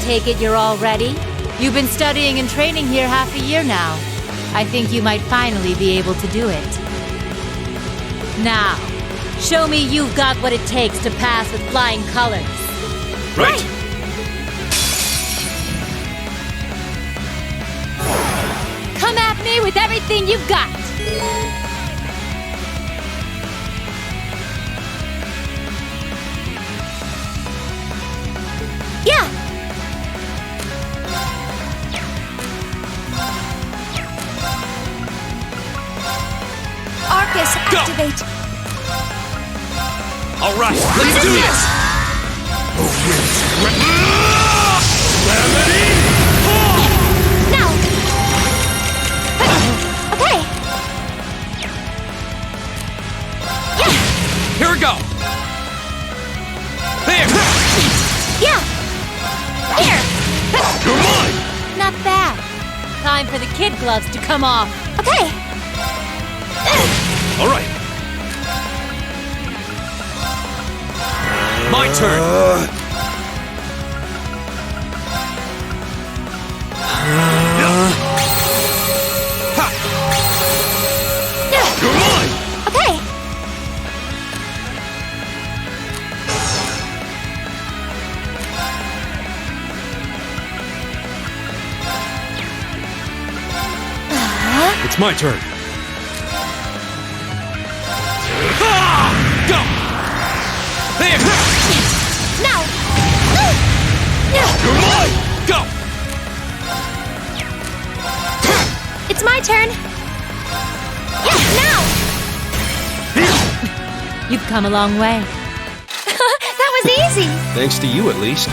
take it you're all ready? You've been studying and training here half a year now. I think you might finally be able to do it. Now, show me you've got what it takes to pass with flying colors. Right. Come at me with everything you've got! Yeah! Arcus, Go! activate! All right, let's do this. Now! Okay! Here we go! There! Yeah! Here! You're mine. Not bad. Time for the kid gloves to come off. Okay! All right. My turn! You're mine. Okay! It's my turn. Go! There! Now! You're mine. Go! It's my turn! Yeah, now! You've come a long way. That was easy! Thanks to you, at least.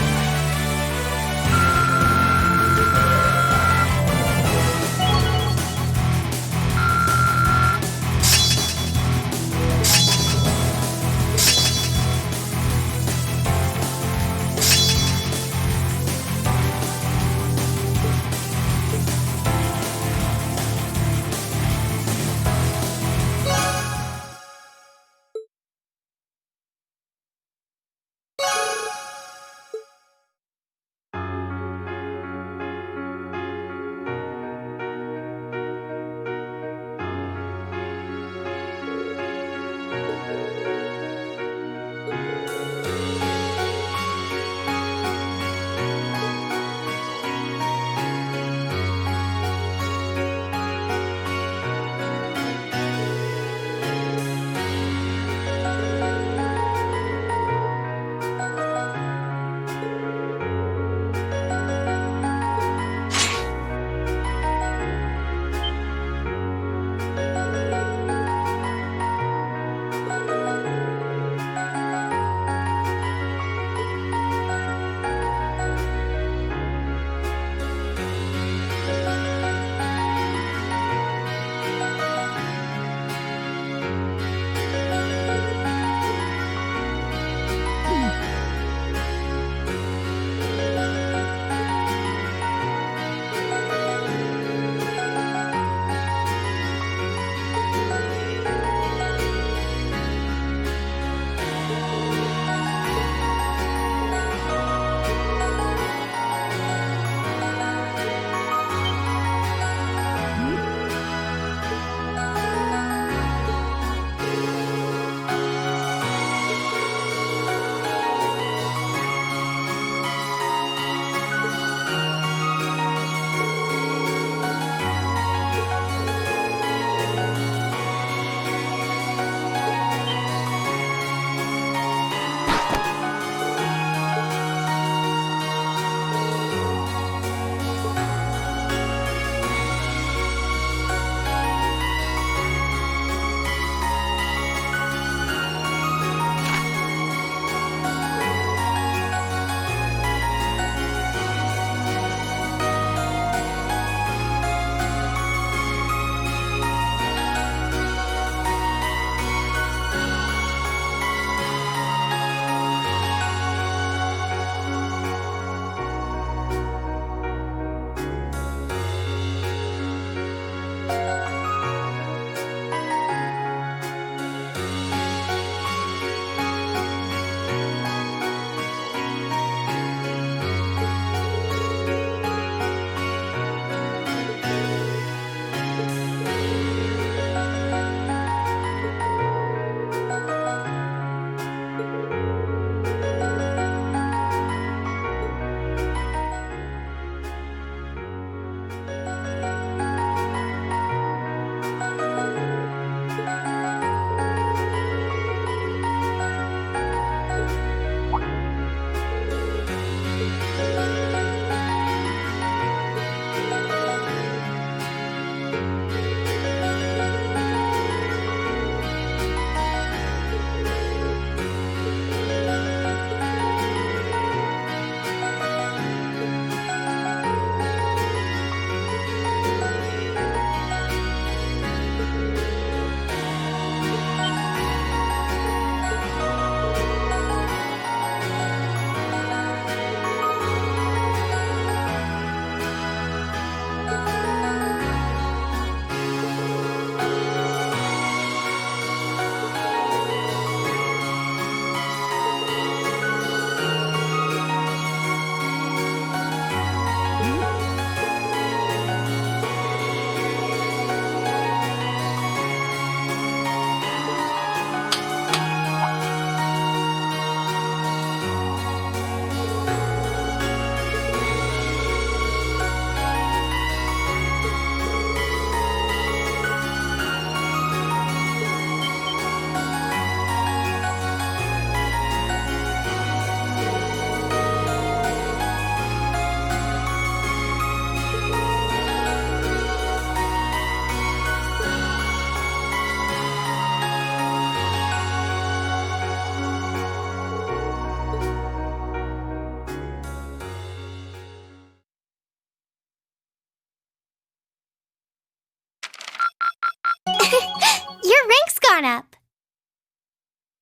on up.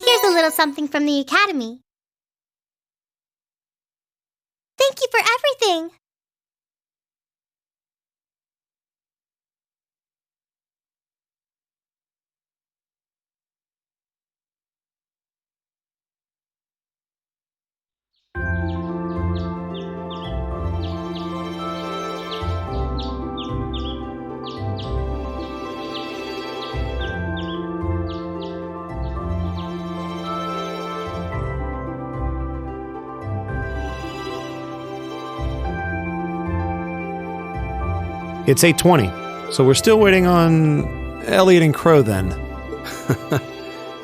Here's a little something from the Academy. Thank you for everything. It's 8:20, so we're still waiting on Elliot and Crow then.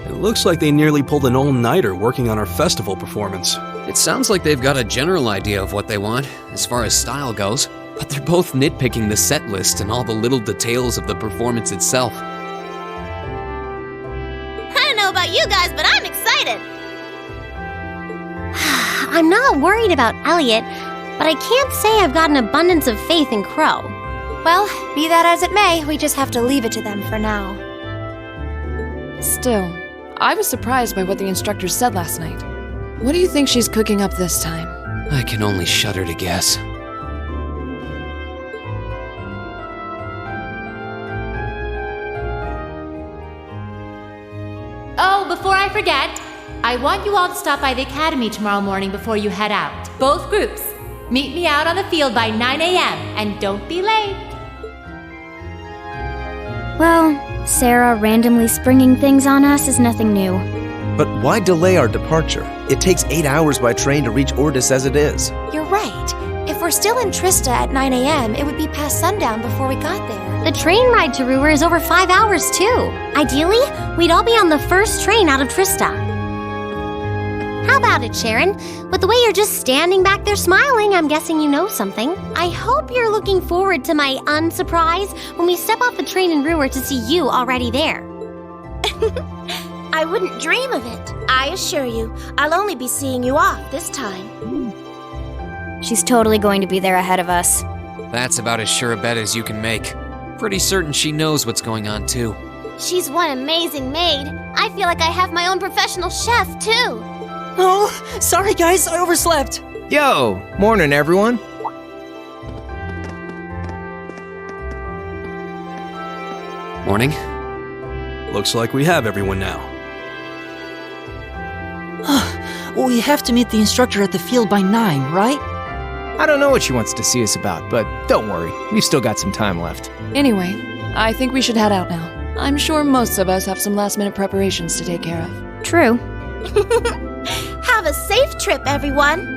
It looks like they nearly pulled an all-nighter working on our festival performance. It sounds like they've got a general idea of what they want, as far as style goes, but they're both nitpicking the set list and all the little details of the performance itself. I don't know about you guys, but I'm excited. I'm not worried about Elliot, but I can't say I've got an abundance of faith in Crow. Well, be that as it may, we just have to leave it to them for now. Still, I was surprised by what the instructor said last night. What do you think she's cooking up this time? I can only shudder to guess. Oh, before I forget, I want you all to stop by the Academy tomorrow morning before you head out. Both groups. Meet me out on the field by 9 a.m. and don't be late. Well, Sarah randomly springing things on us is nothing new. But why delay our departure? It takes 8 hours by train to reach Ortis as it is. You're right. If we're still in Trista at 9 a.m., it would be past sundown before we got there. The train ride to Ruhr is over 5 hours, too. Ideally, we'd all be on the first train out of Trista. How about it, Sharon? With the way you're just standing back there smiling, I'm guessing you know something. I hope you're looking forward to my unsurprise when we step off the train in Ruhr to see you already there. I wouldn't dream of it. I assure you, I'll only be seeing you off this time. She's totally going to be there ahead of us. That's about as sure a bet as you can make. Pretty certain she knows what's going on, too. She's one amazing maid. I feel like I have my own professional chef, too. Oh, sorry guys, I overslept. Yo, morning everyone. Morning. Looks like we have everyone now. We have to meet the instructor at the field by 9, right? I don't know what she wants to see us about, but don't worry, we've still got some time left. Anyway, I think we should head out now. I'm sure most of us have some last-minute preparations to take care of. True. Have a safe trip, everyone.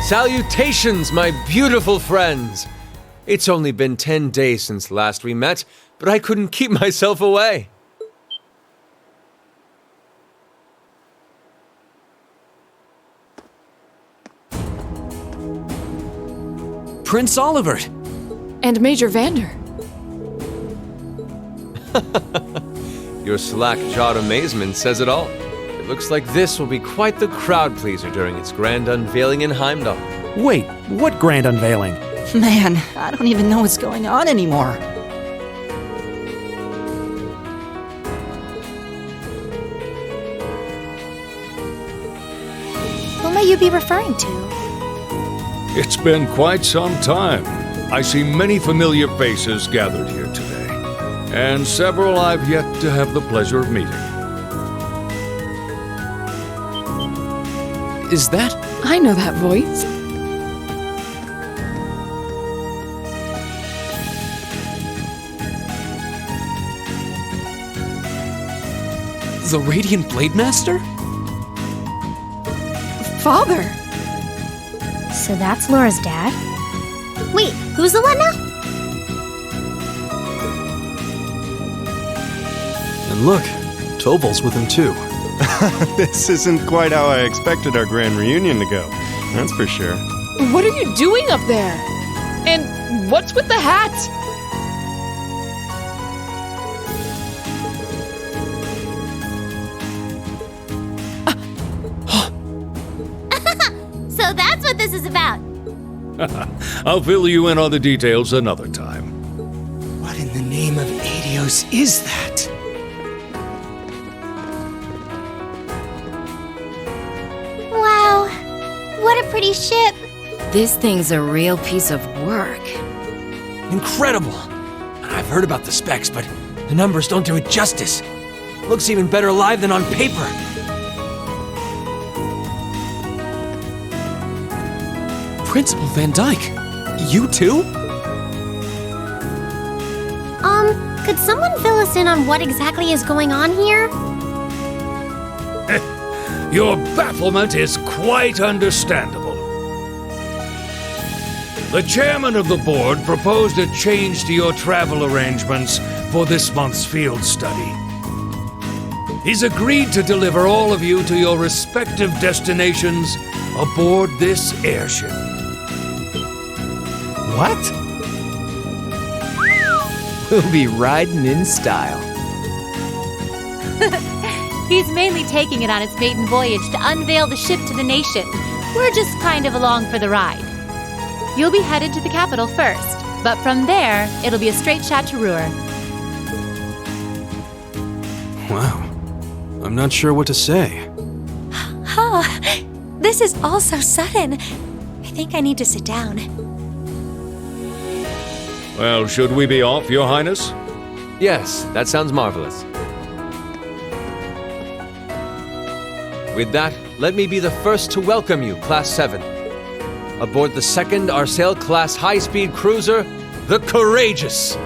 Salutations, my beautiful friends! It's only been 10 days since last we met, but I couldn't keep myself away. Prince Olivert! And Major Vander. Your slack-jawed amazement says it all. It looks like this will be quite the crowd-pleaser during its grand unveiling in Heimdall. Wait, what grand unveiling? Man, I don't even know what's going on anymore. Who may you be referring to? It's been quite some time. I see many familiar faces gathered here today, and several I've yet to have the pleasure of meeting. Is that? I know that voice. The Radiant Blade Master? Father! So that's Laura's dad? Wait, who's the one now? And look, Toval's with him too. This isn't quite how I expected our grand reunion to go, that's for sure. What are you doing up there? And what's with the hat? So that's what this is about. I'll fill you in on the details another time. What in the name of Adios is that? Wow, what a pretty ship. This thing's a real piece of work. Incredible! I've heard about the specs, but the numbers don't do it justice. Looks even better live than on paper. Principal Van Dyke, you too? Could someone fill us in on what exactly is going on here? Your bafflement is quite understandable. The chairman of the board proposed a change to your travel arrangements for this month's field study. He's agreed to deliver all of you to your respective destinations aboard this airship. What? We'll be riding in style. He's mainly taking it on its maiden voyage to unveil the ship to the nation. We're just kind of along for the ride. You'll be headed to the capital first, but from there, it'll be a straight shot to Ruhr. Wow. I'm not sure what to say. Oh, this is all so sudden. I think I need to sit down. Well, should we be off, Your Highness? Yes, that sounds marvelous. With that, let me be the first to welcome you, Class 7. Aboard the second Arsail-class high-speed cruiser, the Courageous.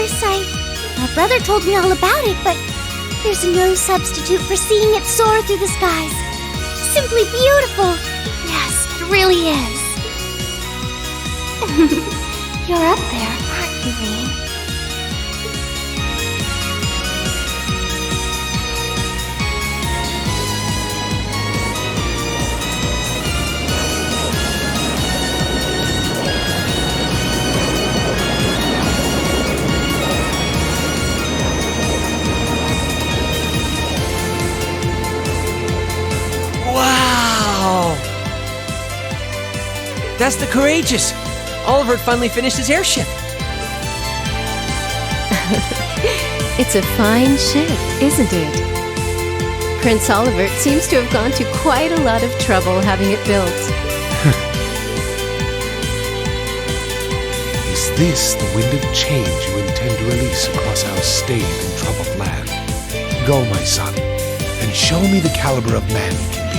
course, my brother told me all about it, but there's no substitute for seeing it soar through the skies. Simply beautiful. Yes, it really is. You're up there, aren't you, Rean? Wow! That's the Courageous! Oliver finally finished his airship. It's a fine ship, isn't it? Prince Oliver seems to have gone to quite a lot of trouble having it built. Is this the wind of change you intend to release across our staid and troubled land? Go, my son, and show me the caliber of man you can be.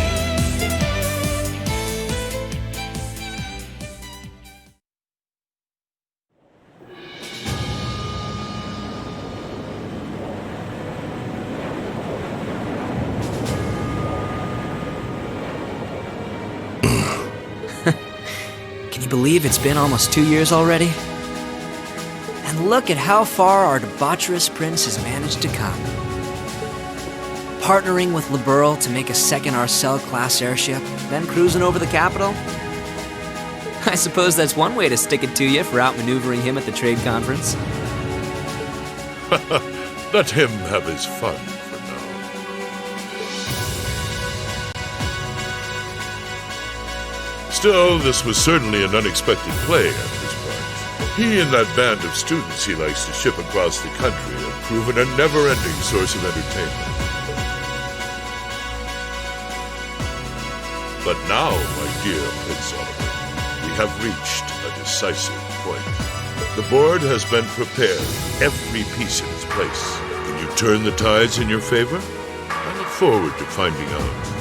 Can you believe it's been almost 2 years already? And look at how far our debaucherous prince has managed to come. Partnering with Liberl to make a second Arcel-class airship, then cruising over the capital? I suppose that's one way to stick it to you for outmaneuvering him at the trade conference. Let him have his fun for now. Still, this was certainly an unexpected play on his part. He and that band of students he likes to ship across the country have proven a never-ending source of entertainment. But now, my dear Prince Oliver, we have reached a decisive point. The board has been prepared, every piece in its place. Can you turn the tides in your favor? I look forward to finding out.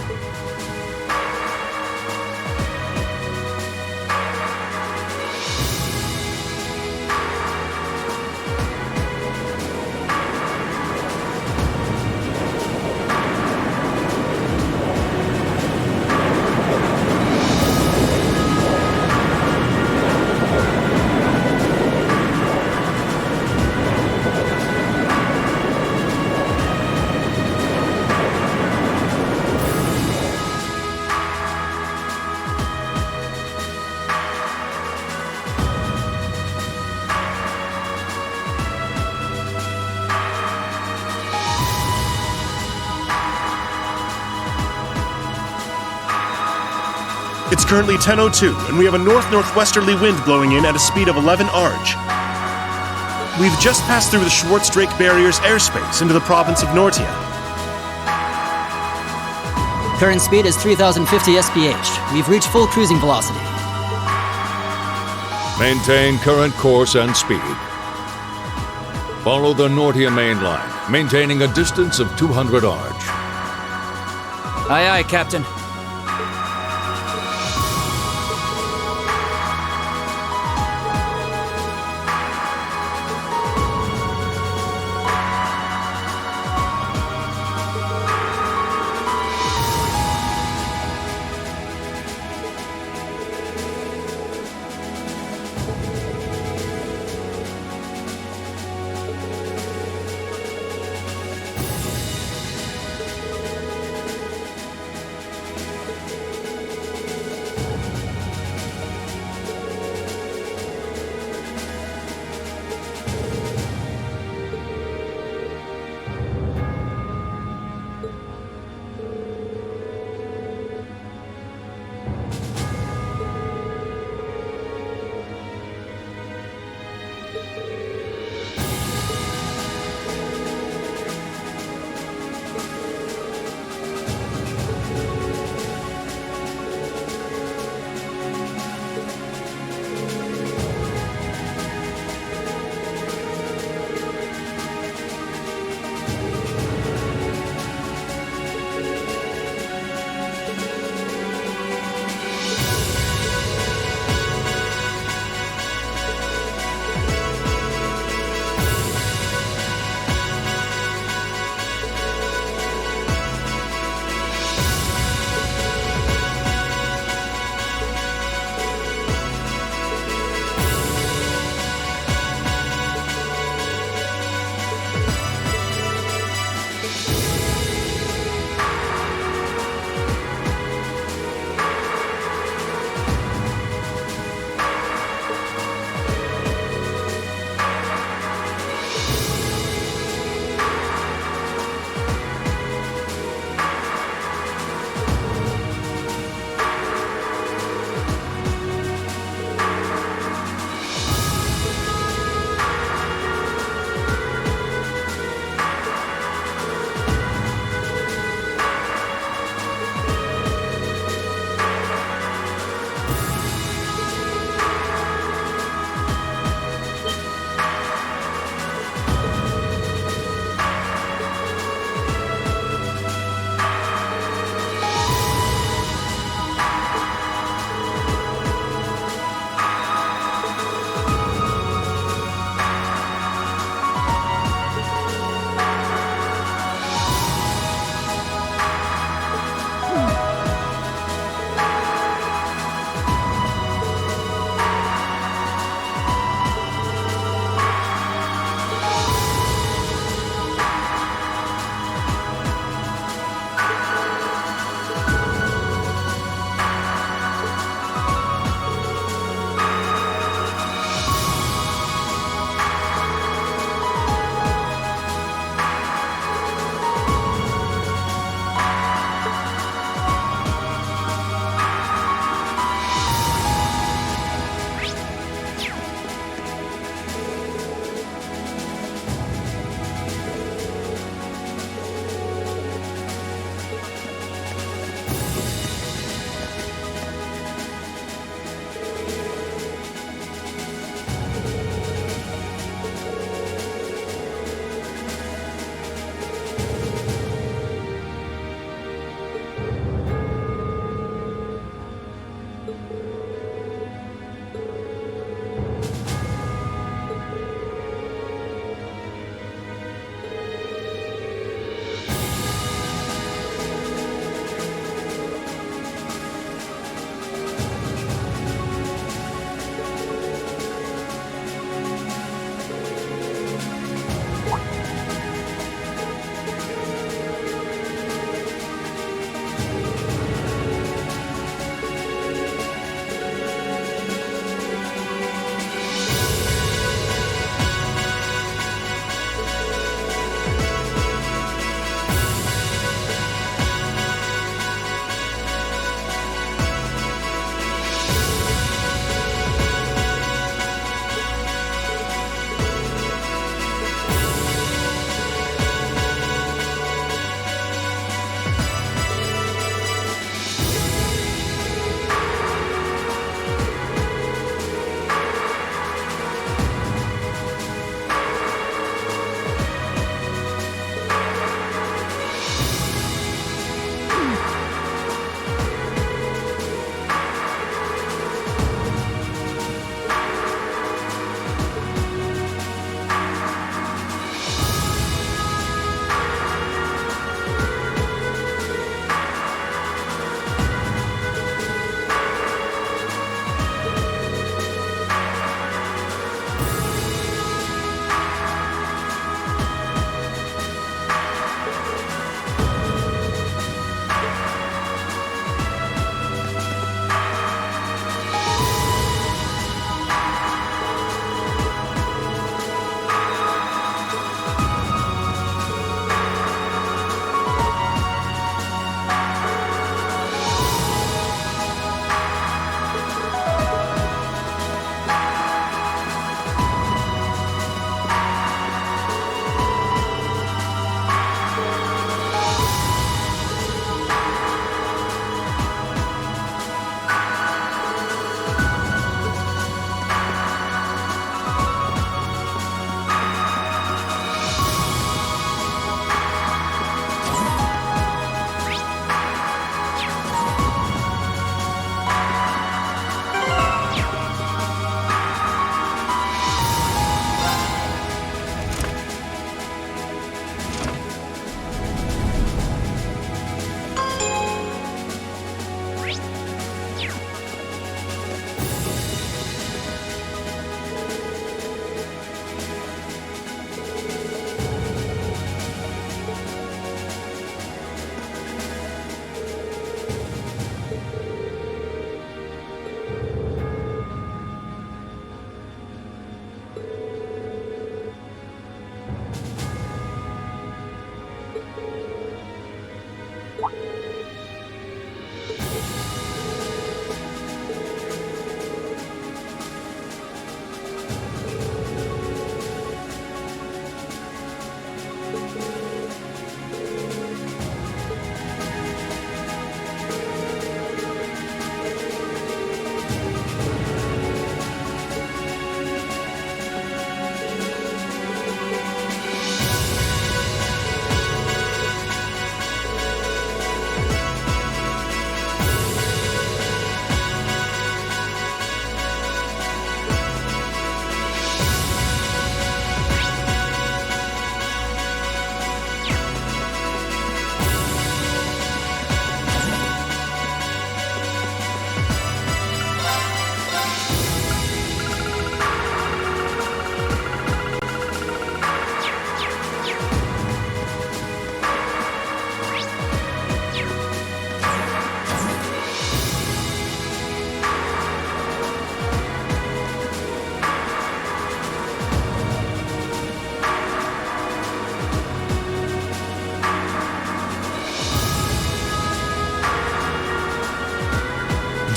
It's currently 10:02, and we have a north-northwesterly wind blowing in at a speed of 11 Arj. We've just passed through the Schwartz-Drake Barrier's airspace into the province of Nortia. Current speed is 3,050 SPH. We've reached full cruising velocity. Maintain current course and speed. Follow the Nortia main line, maintaining a distance of 200 Arj. Aye, aye, Captain.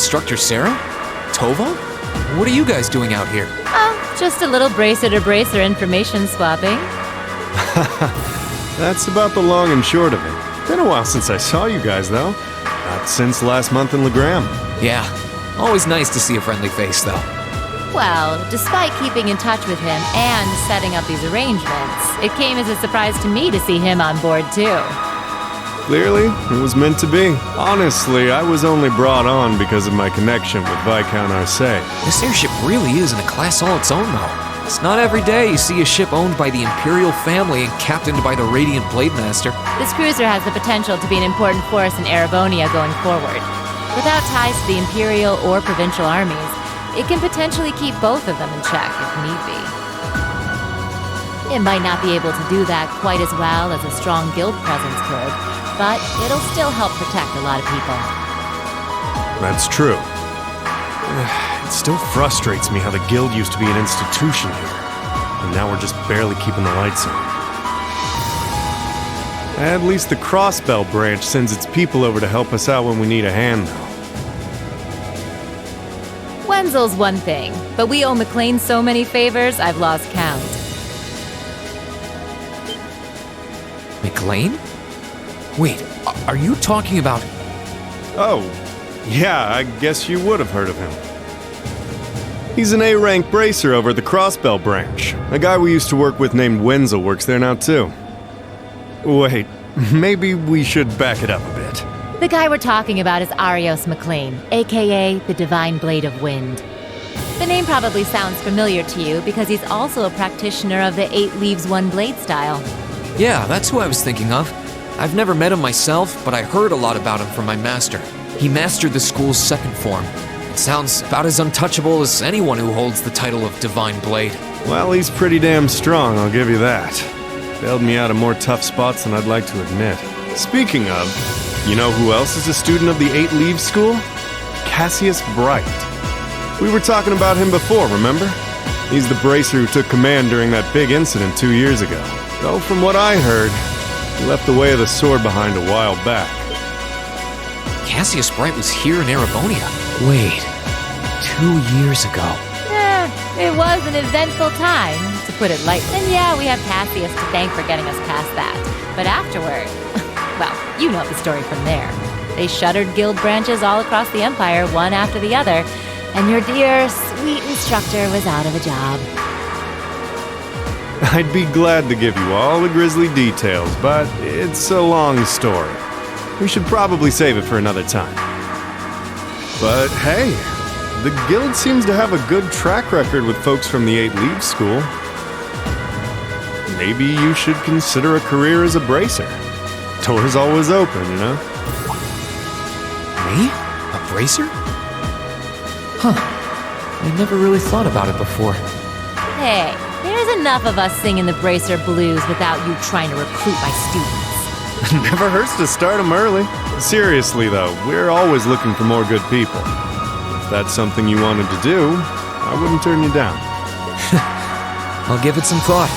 Instructor Sarah? Tova? What are you guys doing out here? Oh, just a little bracer-to-bracer information swapping. That's about the long and short of it. Been a while since I saw you guys, though. Not since last month in Legram. Yeah, always nice to see a friendly face, though. Well, despite keeping in touch with him and setting up these arrangements, it came as a surprise to me to see him on board, too. Clearly, it was meant to be. Honestly, I was only brought on because of my connection with Viscount Arce. This airship really is in a class all its own, though. It's not every day you see a ship owned by the Imperial family and captained by the Radiant Blade Master. This cruiser has the potential to be an important force in Erebonia going forward. Without ties to the Imperial or Provincial armies, it can potentially keep both of them in check if need be. It might not be able to do that quite as well as a strong guild presence could, but it'll still help protect a lot of people. That's true. It still frustrates me how the guild used to be an institution here, and now we're just barely keeping the lights on. At least the Crossbell branch sends its people over to help us out when we need a hand, though. Wenzel's one thing, but we owe McLean so many favors, I've lost count. McLean? Wait, are you talking about... Oh, yeah, I guess you would have heard of him. He's an A-rank bracer over at the Crossbell branch. A guy we used to work with named Wenzel works there now, too. Wait, maybe we should back it up a bit. The guy we're talking about is Arios McLean, aka the Divine Blade of Wind. The name probably sounds familiar to you because he's also a practitioner of the 8 Leaves 1 Blade style. Yeah, that's who I was thinking of. I've never met him myself, but I heard a lot about him from my master. He mastered the school's second form. It sounds about as untouchable as anyone who holds the title of Divine Blade. Well, he's pretty damn strong, I'll give you that. Bailed me out of more tough spots than I'd like to admit. Speaking of, you know who else is a student of the 8 Leaves School? Cassius Bright. We were talking about him before, remember? He's the bracer who took command during that big incident 2 years ago. Though from what I heard, he left the way of the sword behind a while back. Cassius Bright was here in Erebonia. Wait, 2 years ago. It was an eventful time, to put it lightly. And yeah, we have Cassius to thank for getting us past that. But afterward, well, you know the story from there. They shuttered guild branches all across the Empire, one after the other, and your dear, sweet instructor was out of a job. I'd be glad to give you all the grisly details, but it's a long story. We should probably save it for another time. But hey, the guild seems to have a good track record with folks from the 8 Leaves School. Maybe you should consider a career as a bracer. Door's always open, you know? Me? A bracer? Huh. I never really thought about it before. Hey, there's enough of us singing the bracer blues without you trying to recruit my students. Never hurts to start them early. Seriously, though, we're always looking for more good people. If that's something you wanted to do, I wouldn't turn you down. I'll give it some thought.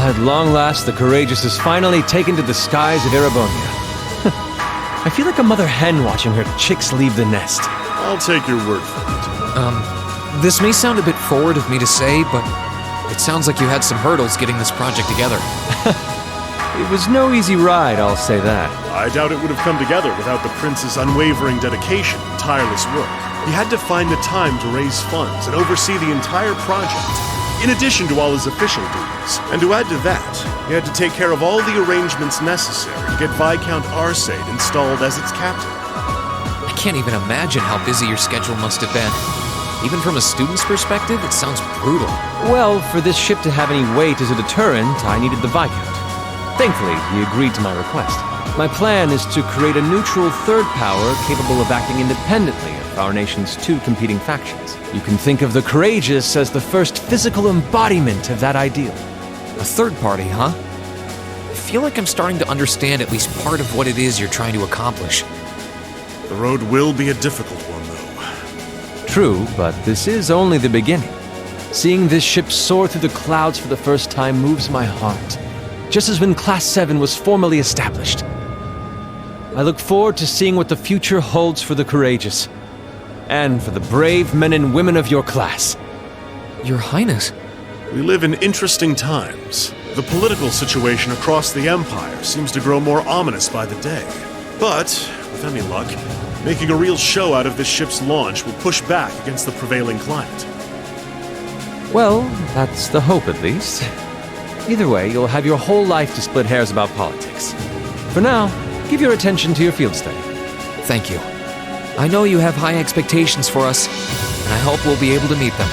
At long last, the Courageous is finally taken to the skies of Erebonia. I feel like a mother hen watching her chicks leave the nest. I'll take your word for it. This may sound a bit forward of me to say, but it sounds like you had some hurdles getting this project together. It was no easy ride, I'll say that. I doubt it would have come together without the prince's unwavering dedication and tireless work. He had to find the time to raise funds and oversee the entire project, in addition to all his official duties. And to add to that, he had to take care of all the arrangements necessary to get Viscount Arcade installed as its captain. I can't even imagine how busy your schedule must have been. Even from a student's perspective, it sounds brutal. Well, for this ship to have any weight as a deterrent, I needed the Viscount. Thankfully, he agreed to my request. My plan is to create a neutral third power capable of acting independently of our nation's two competing factions. You can think of the Courageous as the first physical embodiment of that ideal. A third party, huh? I feel like I'm starting to understand at least part of what it is you're trying to accomplish. The road will be a difficult one, though. True, but this is only the beginning. Seeing this ship soar through the clouds for the first time moves my heart, just as when Class 7 was formally established. I look forward to seeing what the future holds for the Courageous, and for the brave men and women of your class. Your Highness. We live in interesting times. The political situation across the Empire seems to grow more ominous by the day. But, with any luck, making a real show out of this ship's launch will push back against the prevailing climate. Well, that's the hope at least. Either way, you'll have your whole life to split hairs about politics. For now, give your attention to your field study. Thank you. I know you have high expectations for us, and I hope we'll be able to meet them.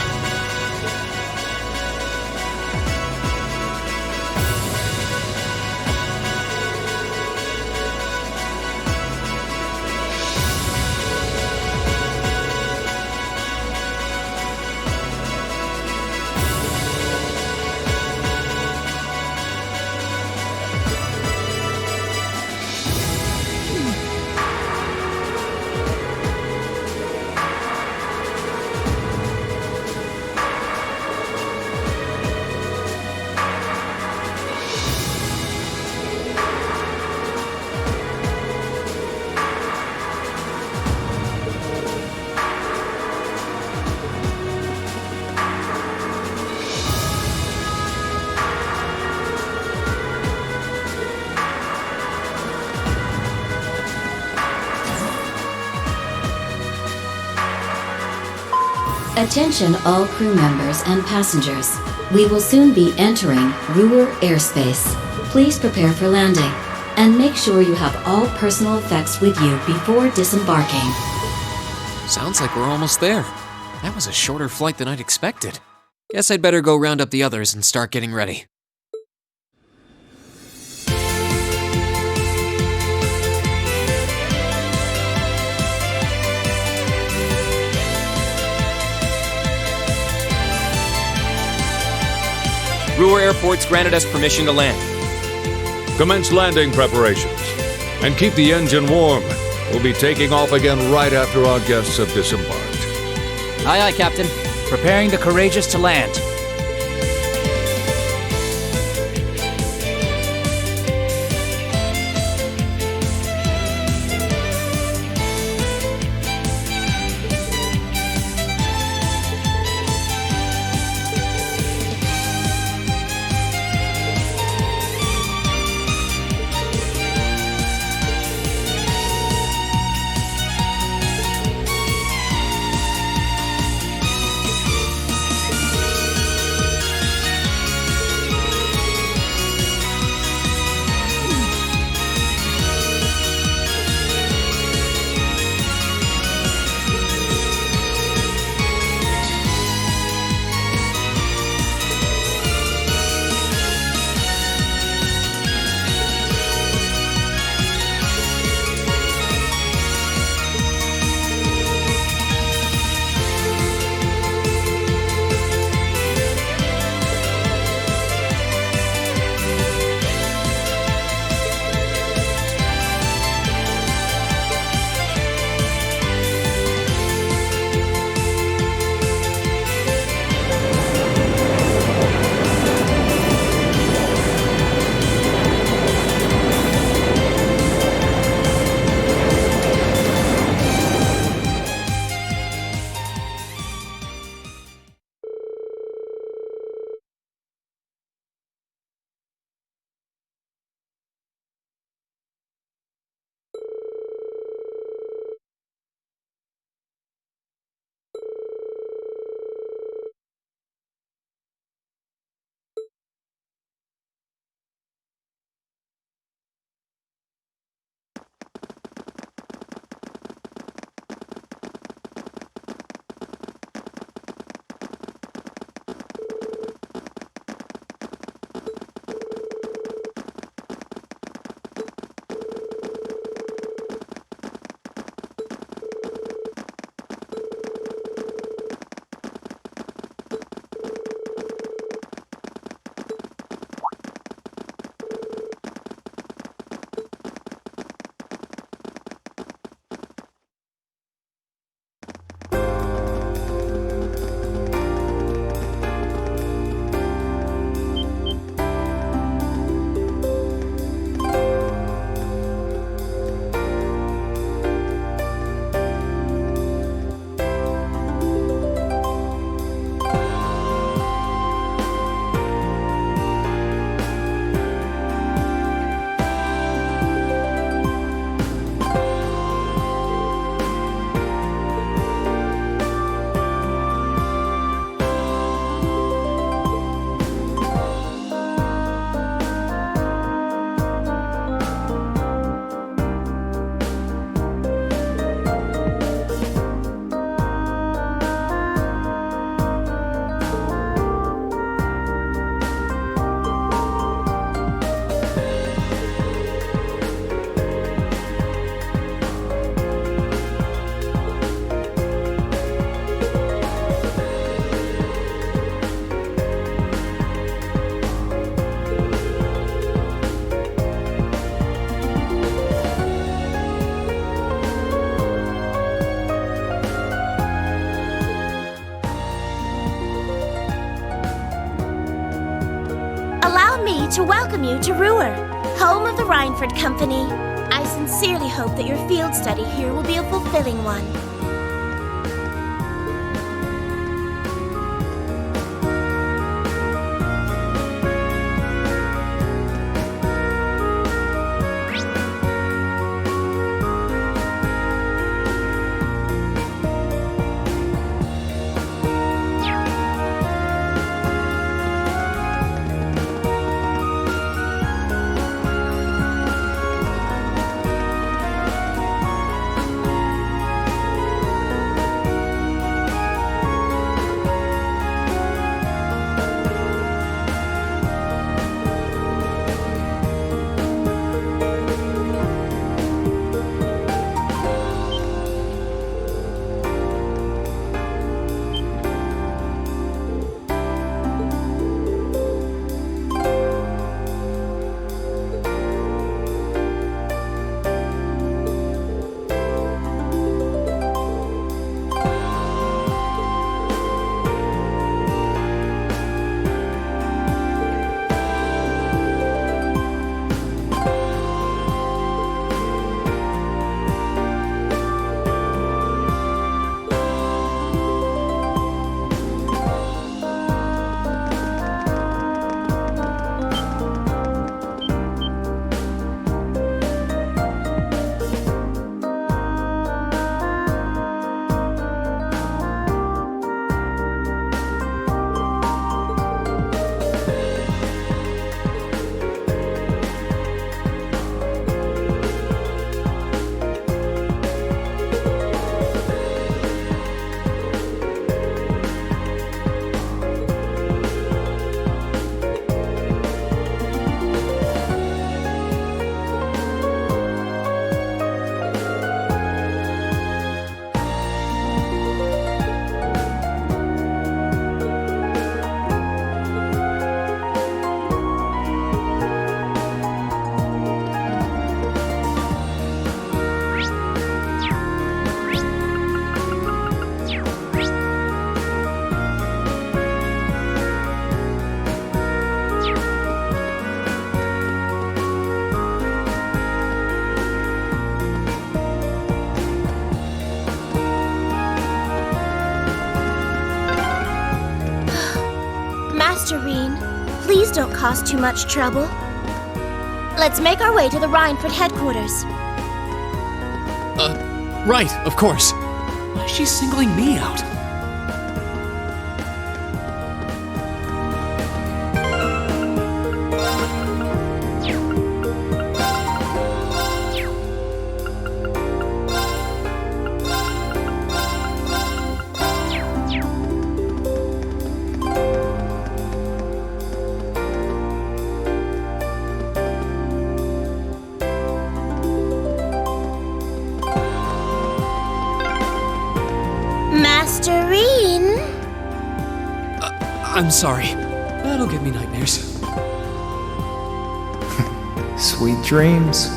Attention all crew members and passengers. We will soon be entering Ruhr airspace. Please prepare for landing, and make sure you have all personal effects with you before disembarking. Sounds like we're almost there. That was a shorter flight than I'd expected. Guess I'd better go round up the others and start getting ready. Ruhr Airport's granted us permission to land. Commence landing preparations. And keep the engine warm. We'll be taking off again right after our guests have disembarked. Aye, aye, Captain. Preparing the Courageous to land. me to welcome you to Ruhr, home of the Rhineford Company. I sincerely hope that your field study here will be a fulfilling one. Master Reen, please don't cause too much trouble. Let's make our way to the Rhineford headquarters. Right, of course. Why is she singling me out? Master Reen? I'm sorry. That'll give me nightmares. Sweet dreams.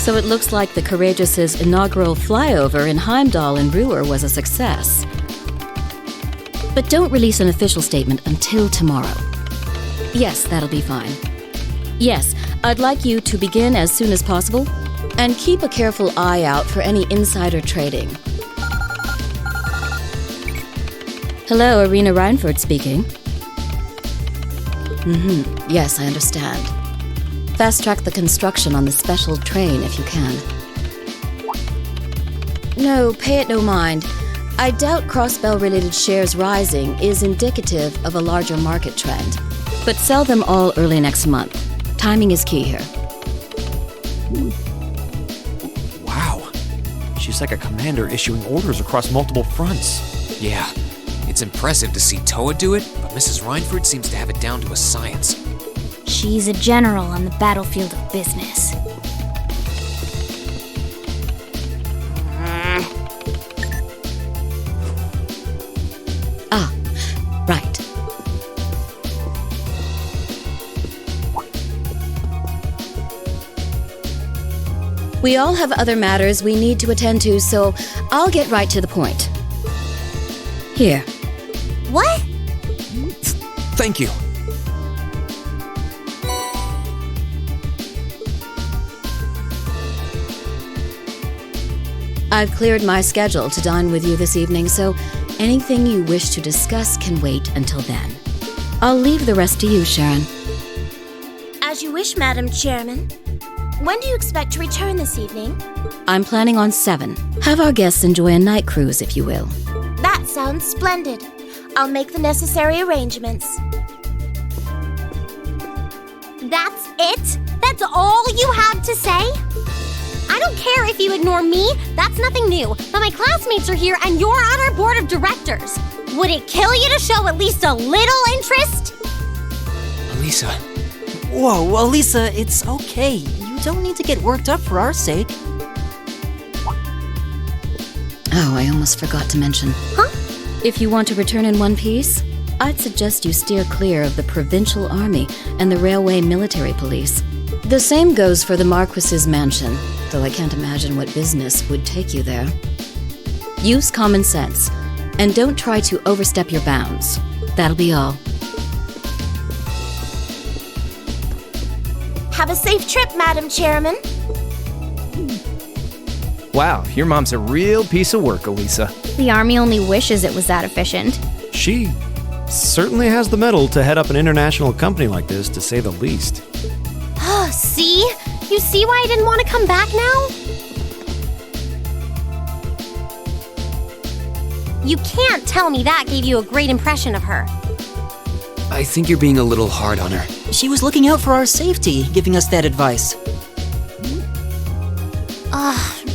So it looks like the Courageous' inaugural flyover in Heimdall and Ruhr was a success. But don't release an official statement until tomorrow. Yes, that'll be fine. Yes, I'd like you to begin as soon as possible, and keep a careful eye out for any insider trading. Hello, Irina Reinford speaking. Yes, I understand. Fast-track the construction on the special train if you can. No, pay it no mind. I doubt Crossbell-related shares rising is indicative of a larger market trend. But sell them all early next month. Timing is key here. Wow. She's like a commander issuing orders across multiple fronts. Yeah, it's impressive to see Toa do it, but Mrs. Reinford seems to have it down to a science. She's a general on the battlefield of business. Right. We all have other matters we need to attend to, so I'll get right to the point. Here. What? Thank you. I've cleared my schedule to dine with you this evening, so anything you wish to discuss can wait until then. I'll leave the rest to you, Sharon. As you wish, Madam Chairman. When do you expect to return this evening? I'm planning on 7. Have our guests enjoy a night cruise, if you will. That sounds splendid. I'll make the necessary arrangements. That's it? That's all you have to say? I don't care if you ignore me, that's nothing new, but my classmates are here and you're on our board of directors. Would it kill you to show at least a little interest? Elisa. Whoa, Elisa, it's okay. You don't need to get worked up for our sake. Oh, I almost forgot to mention. Huh? If you want to return in one piece, I'd suggest you steer clear of the Provincial Army and the Railway Military Police. The same goes for the Marquis's mansion, though I can't imagine what business would take you there. Use common sense, and don't try to overstep your bounds. That'll be all. Have a safe trip, Madam Chairman. Wow, your mom's a real piece of work, Elisa. The Army only wishes it was that efficient. She certainly has the mettle to head up an international company like this, to say the least. See? You see why I didn't want to come back now? You can't tell me that gave you a great impression of her. I think you're being a little hard on her. She was looking out for our safety, giving us that advice.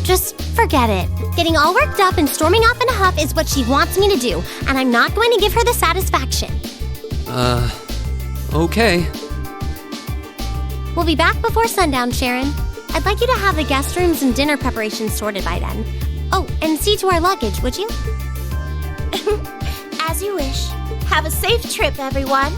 Just forget it. Getting all worked up and storming off in a huff is what she wants me to do, and I'm not going to give her the satisfaction. Okay. We'll be back before sundown, Sharon. I'd like you to have the guest rooms and dinner preparations sorted by then. Oh, and see to our luggage, would you? As you wish. Have a safe trip, everyone.